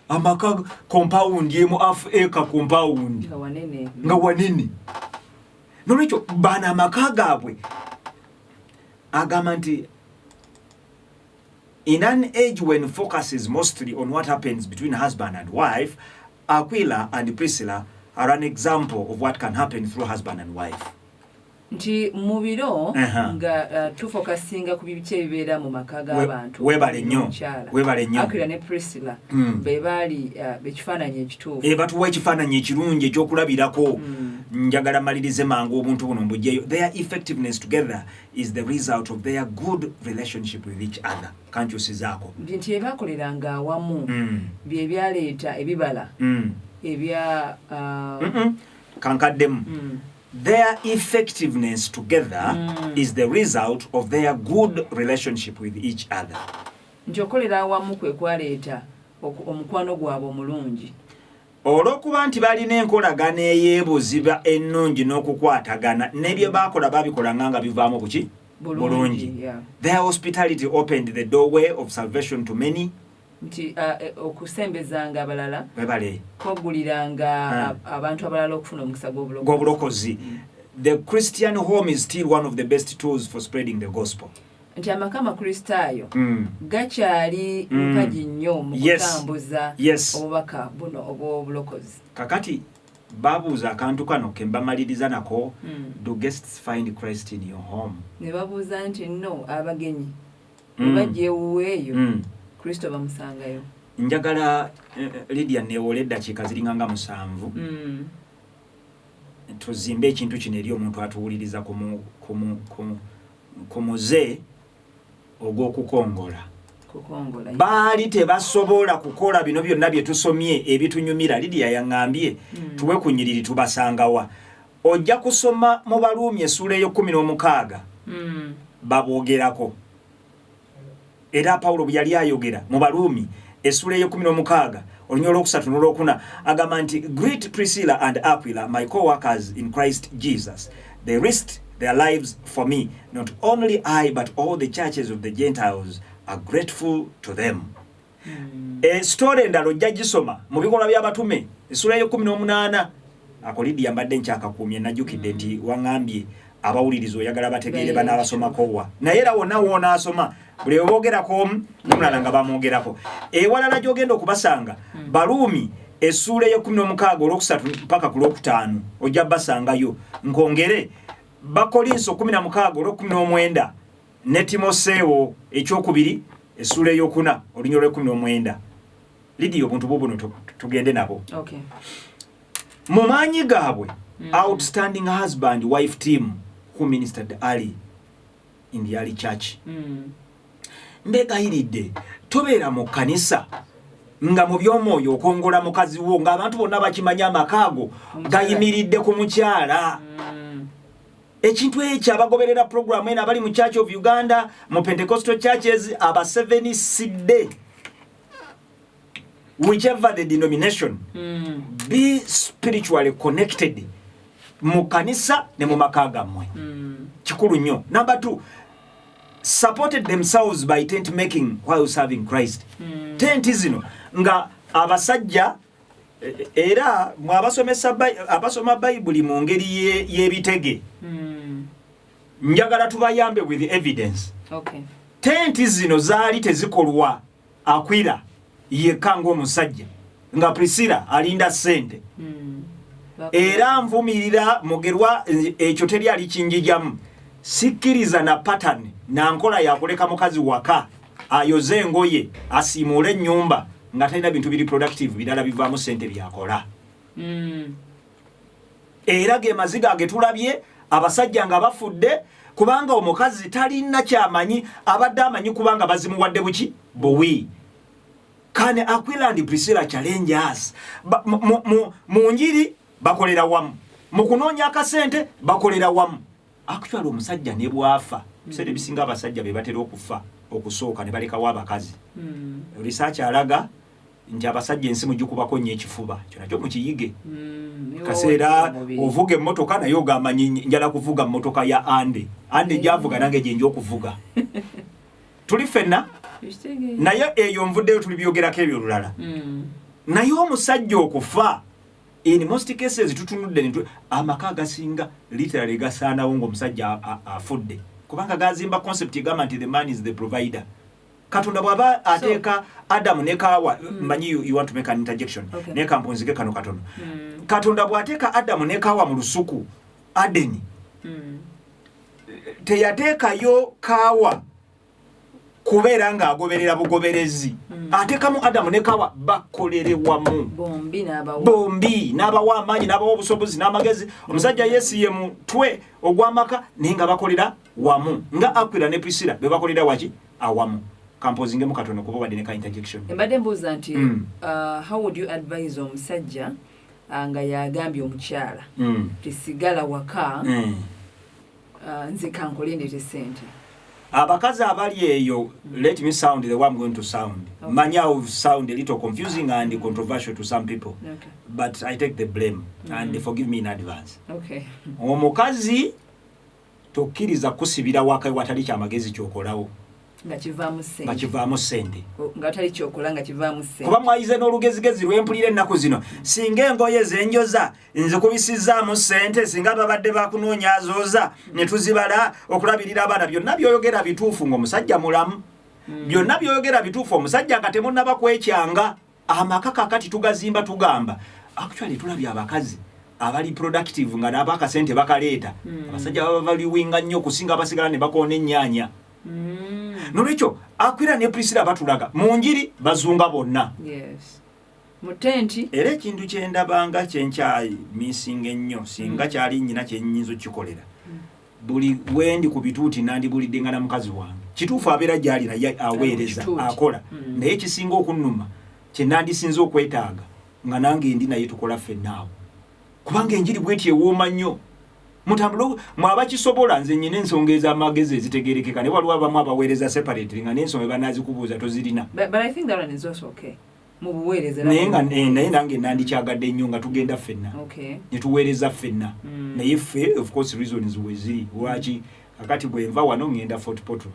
amaka compound emu half acre compound nga wanene. Nolwekyo bana amaka gaabwe agamba nti in an age when focus is mostly on what happens between husband and wife, Aquila and Prscilla are an example of what can happen through husband and wife. Nti mu biro nga tufokasinga ku bice ebibeera mu maka g'abantu. Webale nnyo. Aquila ne Prscilla be baali bekifaananyi ekituufu. Batuwa ekifaananyi ekirungi ekyokulabirako. Njagala malirize mangu obuntu buno mbujjeyo. Their effectiveness together is the result of their good relationship with each other. Kankyusizaako. Nti ebaakoleranga awamu bye byaleeta ebibala ebya kankaddemu. Their effectiveness together is the result of their good relationship with each other. Nti okolera awamu kwe kwaleeta omukwano gwabwe omulungi. Olw'okuba nti balina enkolagana eyeebuziba ennungi n'okukwatagana n'ebyo baakola babikolanga nga bivaamu buki bulungi. Their hospitality opened the doorway of salvation to many. Nti okusembezanga abalala webale kwoguliranga abantu abalala okufuna omukisa gw'obulokozi. The Christian home is still one of the best tools for spreading the gospel. Nti amaka amakristaayo gakyali mpagi nnyo mu kutambuza obubaka buno obw'obulokozi. Kakati babuuza akantu kano ke mbamaliriza nako, do guests find Christ in your home? Ne babuuza nti no, abagenyi bajja ewuweeyo Kristo bamusangayo. Njagala Lydia neewole eddakiika ziringanga 7 tuzimbe ekintu kino eri omuntu atuwuliriza ku muze ogw'okukongola. Baali tebasobola kukola bino byonna bye tusomye ebitunyumira. Lydia yaŋŋambye tuwe ku nnyiriri tubasangawa. Ojja kusoma mu Baluumi essuula ey'okumi-n'omukaaga baboogerako. Era Pawulo bwe yali ayogera mu Baluumi essuula ey'okumi-n'omukaaga olunya olwokusatu n'olwokuna agamba nti greet Prscilla and Aquila, my co-workers in Christ Jesus. They risked their lives for me. Not only I, but all the churches of the Gentiles are grateful to them. Story endala ojja gisoma mu bikolwa by'abatume essuula ey'okumi-n'omunaana. Ako Lydia mbadde nkyakakuumye najjukidde nti waŋŋambye abawuliriza oyagala bategeere banaabasomako wa naye era wonna woonaasoma buli webogerako n'omulala nga bamwogerako ewalala gy'ogenda okubasanga Baluumi essuula ey'e16 olwokusatu paka ku lwokutaano ojja basangayo nkongere Bakolinso 16 olw'okumin'omwenda ne Timoseewo ekyokubiri essuula ey'okuna olunyolo lw'e19 lidiyo obuntu buno tugende nabo mu maanyi gaabwe outstanding husband wife team who ministered early in the early church mbegayiridde tobeera mu kanisa nga mu by'omwoyo okongola mukazi wo ng'abantu bonna bakimanya amakaago gayimiridde ku mukyala ekintu ekyo abagoberera programu eno abali mu Church of Uganda mu Pentecostal churches aba 7 sidde whichever the denomination be spiritually connected mu kanisa ne mu makaga mmwe kikulu nnyo. Number 2, supported themselves by tent making while serving Christ. Tent zino nga abasajja era mwabasomesa abasoma Bible mu ngeri y'ebitege njagala tubayambe with evidence. Tent zino zaali tezikolwa Akwila yekka ng'omusajja nga Prscilla alinda ssente era nvumirira mugerwa ekyo teri ali kinjijamu sikkiriza na pattern na nkola yakuleka mukazi waka ayoze engoye asiimule ennyumba nga talina bintu biri productive birala bivaamu ssente byakola era ge maziga agetulabye abasajja nga bafudde kubanga omukazi talina kyamanyi abadde amanyi kubanga bazimuwadde buki buwi. Kane Akwila and Prscilla challenge us mu njiri bakolera wamu mu kunoonya akasente bakolera wamu. Actually omusajja ne bwafa sede bisinga abasajja be batera okufa okusooka ne balekawo abakazi. Research alaga nti abasajja ensi mujukubako nnyo ekifuba kyo nakyo mukiyige kaseera ovuga emmotoka naye ogamanyi njala kuvuga emmotoka ya ande gyavuga nange gye nja okuvuga tuli ffenna naye eyo nvuddeyo tuli byogerako ebyo olulala naye omusajja okufa in most cases tutunudde amaka agasinga literally gasaanawo ng'omusajja afudde kubanga gazimba concept egamba nti the man is the provider. Katonda bwaba ateeka Adamu ne Kawa mbanyi you want to make an interjection ne kamponzike kano katono Katonda bwateeka Adamu ne Kawa mu lusuku Adeni teyateekayo Kawa kubeera nga agoberera bugoberezi ateekamu Adamu ne Kawa bakolere wamu bombi n'abawa amaanyi n'abawa obusobozi n'amagezi omusajja Yesu ye mutwe ogw'amaka naye nga bakolera wamu nga Akwila ne Prscilla be bakolera waki awamu. Composing mu katono kuba badine ka interjection. Embadde mbuuza nti how would you advise omusajja nga yagambye omukyala tisigala waka nze kankolendete ssente. Abakazi abali eyo let me sound the way I'm going to sound. Manya will sound a little confusing and controversial to some people. But I take the blame and forgive me in advance. Omukazi tokkiriza kusibira waka watali kyamagezi kyokolawo. Nga kivaamu ssente nga tali kyokola nga kivaamu ssente kuba mwayize n'olugezigezi lwempulira ennaku zino singa engoye zenjoza nzikubisizzaamu ssente singa babadde bakunoonya azooza ne tuzibala okulabirira abaana byonna byoyogera bituufu ng'omusajja mulamu byonna byoyogera bituufu omusajja nga temunnaba kwekyanga amaka kakati tugazimba tugamba actually tulabye abakazi abali productive nga n'abakasente bakaleeta abasajja baba baliwinga nnyo okusinga abasigala ne bakoona ennyaanya. Nolwekyo Akwila ne Prscilla batulaga mu njiri bazunga bonna. Mutenti era ekintu kyendabanga kyenkyayi missing ennyo singa kyali nnyina kyennyinza okkikolera buli wendi ku bituuti nandibulidde nga na mukazi wange kituufu abeera gyali naye aweereza akola naye ekisinga okunnuma kye nandisinza okwetaaga nga nange ndi naye tukola ffennaawo kubanga enjiri bweti ewooma nnyo. Mutambulo mwaba kisobola nze nnyina ensonga ez'amagezi ezitegeerekeka ne waliwo abamu abaweereza separately nga n'ensonga banaazikubuuza tozirina. But I think that one is also okay. Mu buweereza naye nange nandikyagadde nnyo nga tugenda ffenna ne tuweereza ffenna naye ffe of course reasons weziri lwaki kakati bwe nva wano ngenda Fort Portal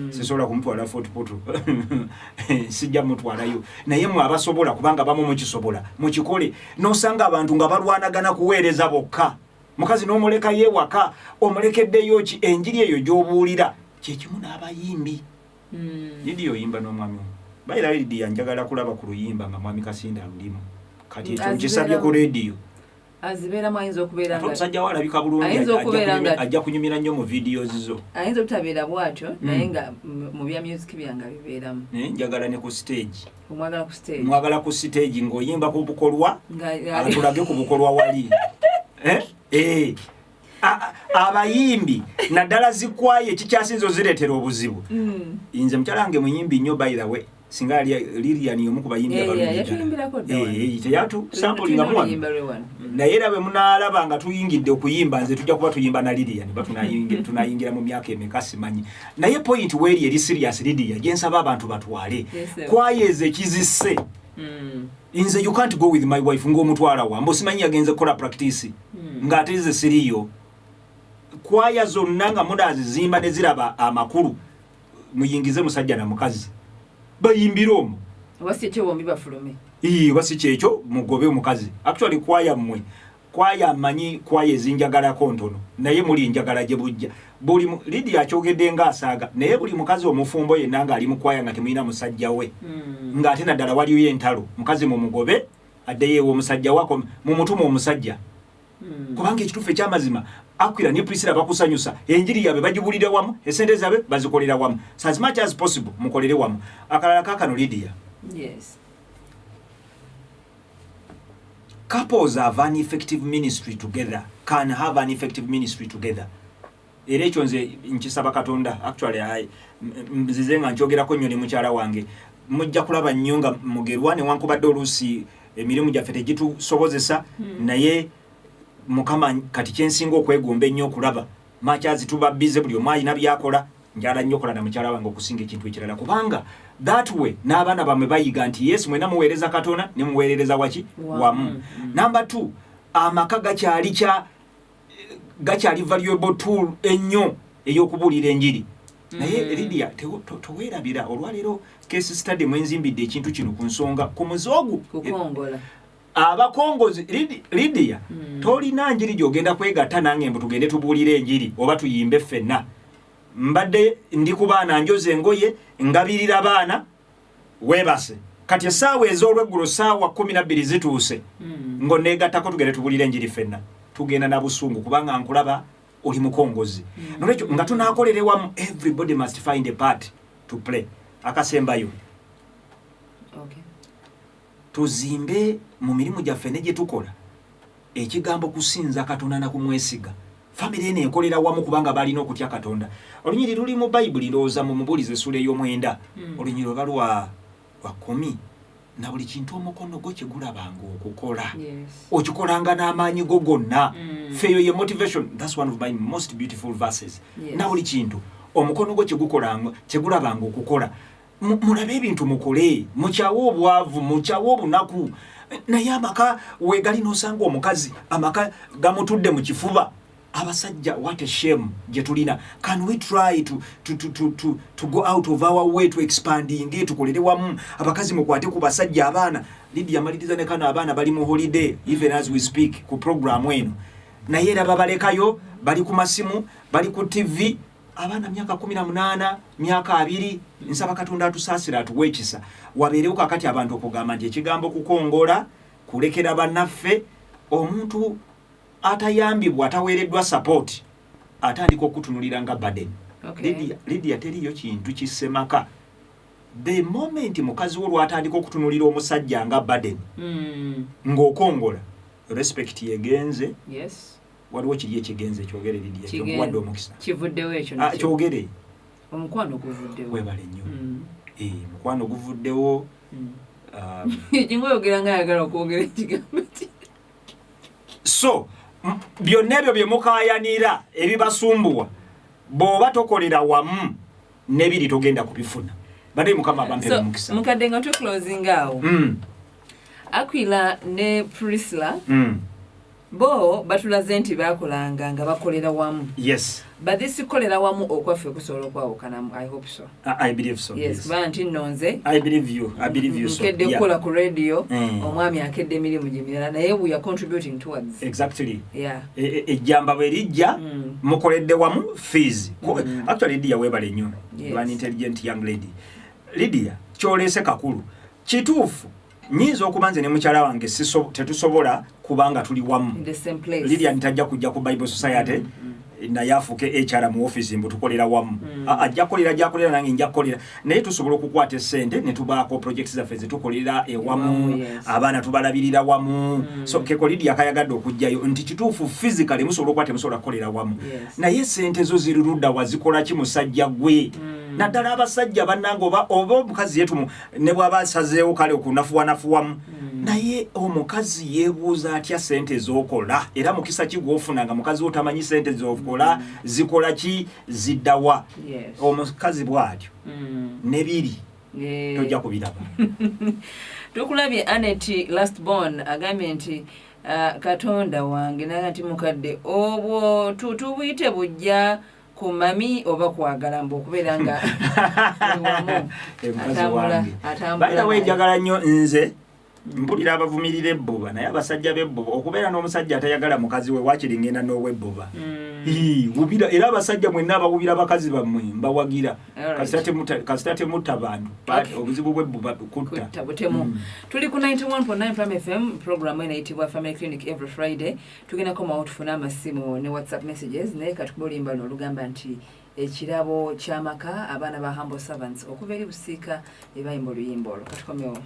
sisobola kumutwala Fort Portal sijja mutwalayo naye mwe abasobola kubanga bamu mukisobola mukikole n'osanga abantu nga balwanagana kuweereza bokka mukazi n'omuleka yeewaka omulekeddeyo ki enjiri eyo gy'obuulira kyekimu n'abayimbi Lidia oyimba n'omwami bayira Lidia njagala kulaba ku luyimba nga mwami Kasinda lulimu kati ekyo kisabye ku radio azibera mwayinza okubeera nga musajja walabika bulungi ajja kunyumira nnyo mu videos zo ayinza obutabeera bwatyo naye nga mu bya music byanga bibeeramu njagala ne ku stage mwagala ku stage ng'oyimba ku bukolwa atulage ku bukolwa wali abayimbi naddala zikwaye kikyasinza ozireetera obuzibu nze mukyalange muyimbi nnyo by the way singa Lilian yomu ku bayimbi abalungi teyatu samplinga mwami naye era bwe munaalaba nga tuyingidde okuyimba nze tujja kuba tuyimba na Lilian tunayingira mu myaka emeka simanyi naye point weri eri serious Lydia gyensaba abantu batwale kwayeze kizisse nze you can't go with my wife ng'omutwala wa mbo simanyi yagenze kukola practice ng'ate ze siriyo kwaya zonna nga munazizimba ne ziraba amakulu muyingize musajja na mukazi bayimbira omwo wasi ekyo bombi bafulume wasi kyekyo mugobe omukazi actually kwaya mmwe kwaya amanyi kwaya ezinjagala kontono naye muli njagala gye bujja buli Lydia akyogedde ng'asaaga naye buli mukazi omufumbo yenna ng'ali mu kwaya nga temulina musajja we ng'ate naddala waliyo entalo mukazi mu mugobe addeyo omusajja wako mu mutuma omusajja kubanga ekituufu ekyamazima Akwila ne Prscilla bakusanyusa enjiri yabe bagibulira wamu esente zabe bazikolera wamu as much as possible mukolere wamu akalala kakano Lydia yes couples have an effective ministry together can have an effective ministry together era ekyo nze nkisaba Katonda actually nzize nga njogerako nnyo ne mukyala wange mujja kulaba nnyo nga mugerwa ne wankubadde oluusi emirimu gyaffe tegitusobozesa naye Mukama kati kyensinga okwegomba ennyo okulaba makyazi tuba bize buli omu alina byakola njala nnyo okola na mukyala wange okusinga ekintu ekirala kubanga that way n'abaana bamwe bayiga nti yes mwena muweereza Katonda ne muweerereza waki wamu number 2 amaka gakyali valuable tool ennyo ey'okubuulira enjiri naye Lydia toweerabira olwaleero case study mwenzimbidde ekintu kino ku nsonga ku muzoogu kukongola abakongozi Lydia tolina njiri gyogenda kwegatta nange mbu tugende tubuulire enjiri oba tuyimbe ffenna mbadde ndi ku baana njoze engoye ngabirira baana weebase kati essaawa ez'olweggulo ssaawa 12 zituuse ng'oneegattako tugende tubuulire enjiri ffenna tugenda na busungu kubanga nkulaba oli mukongozi nolwekyo nga tunaakolere wamu everybody must find a part to play akasembayo tuzimbe mu mirimu gyaffe ne gye tukola ekigambo kusinza Katonda na kumwesiga family ene enkolera wamu kubanga balina okutya Katonda olunyiri luli mu Bible looza mu Mubulize essula ey'omwenda olunyiri oba lwa 10 na buli kintu omukono gwo kye gulabanga okukola okikolanga n'amaanyi go gonna feeyo ye motivation that's one of my most beautiful verses na buli kintu omukono gwo kye gulabanga okukola mulabe ebintu mukole mukyawo obwavu mukyawo obunaku naye amaka wegali n'osanga omukazi amaka gamutudde mu kifuba abasajja what a shame gye tulina can we try to go out of our way to expanding tukolere wamu abakazi mukwate ku basajja abaana Lydia amaliriza ne kana abaana bali mu holiday even as we speak ku program eno naye era babalekayo bali ku masimu bali ku TV abaana myaka 18 myaka 2 nsaba Katonda atusaasira atuweekisa wabeerewo kakati abantu okugamba nti ekigambo kukongola kulekera bannaffe omuntu atayambibwa ataweereddwa support atandika okutunulira nga burden Lydia teriyo kintu kisemaka the moment mukazi wo lwatandika okutunulira omusajja nga burden ng'okongola respect yegenze waliwo kiri ekigenze kyogere Lydia kyomuwadde omukisa kivuddewo ekyo kyogere omukwano guvuddewo webale nnyo mukwano guvuddewo kingoyogera nga ayagala okwogera ekigambo ki so byonna ebyo bye mukaayanira ebibasumbuwa bw'oba tokolera wamu n'ebiri togenda kubifuna badde Mukama abampere omukisa mukadde nga tuclosing awo Akwila ne Prscilla bo batulaze nti bakolanga nga bakolera wamu. Yes. But this kolera wamu okwaffe kusobola okwawukanamu. I hope so. I believe so. Yes. Kuba nti nonze. I believe you so. Nkedde kukola ku radio. Omwami akedde emirimu gyemirala naye we are contributing towards. Exactly. Yeah. Ejjamba bwe lijja mukoledde wamu fees. Actually Lydia webale nnyo. You are an intelligent young lady. Lydia kyolese kakulu. Kituufu nyinza okubanze ne mukyala wange tetusobola kubanga tuli wamu. In the same place. Lydia nitajja kujja ku Bible Society. Na yafuke HR mu office mbu tukolera wamu. Ajja kolera nange njja kolera. Naye tusobola okukwata sente ne tubaako projects za feze tukolera wamu. Abaana tubalabirira wamu. So keko Lydia kayagadde okujjayo nti kituufu physically musobola okukwata musobola kolera wamu. Naye sente zo zirudda wazikola ki musajja gwe. Naddala abasajja bannange oba omukazi yetu ne bw'aba asazeewo kale okunafuwanafuwamu. Naye omukazi yeebuuza atya sente z'okola era mukisa ki gw'ofunanga mukazi otamanyi sente z'okola zikola ki ziddawa. Omukazi bw'atyo ne biri tojja kubiraba. Tukulabye Anet last born agambye nti Katonda wange naga nti mukadde obwo tubuyite bujja ku mami oba kwagala mbu okubeera nga atambula njagala nnyo nze mpulira abavumirira ebbuba naye abasajja b'ebbuba okubeera n'omusajja atayagala mukazi we wakiri ngenda n'ow'ebbuba wubira era abasajja mwenna abawubira abakazi bammwe mbawagira kasita temutta bantu obuzibu bw'ebbuba kutta butemu. Tuli ku 91.9 Prime FM program enayitibwa Family Clinic every Friday. Tugendako mawo tufune amasimu ne WhatsApp messages naye katukubolimba olugamba nti ekirabo ky'amaka abaana ba humble servants okuva eri busiika ebayimba oluyimba olwo katukomewo.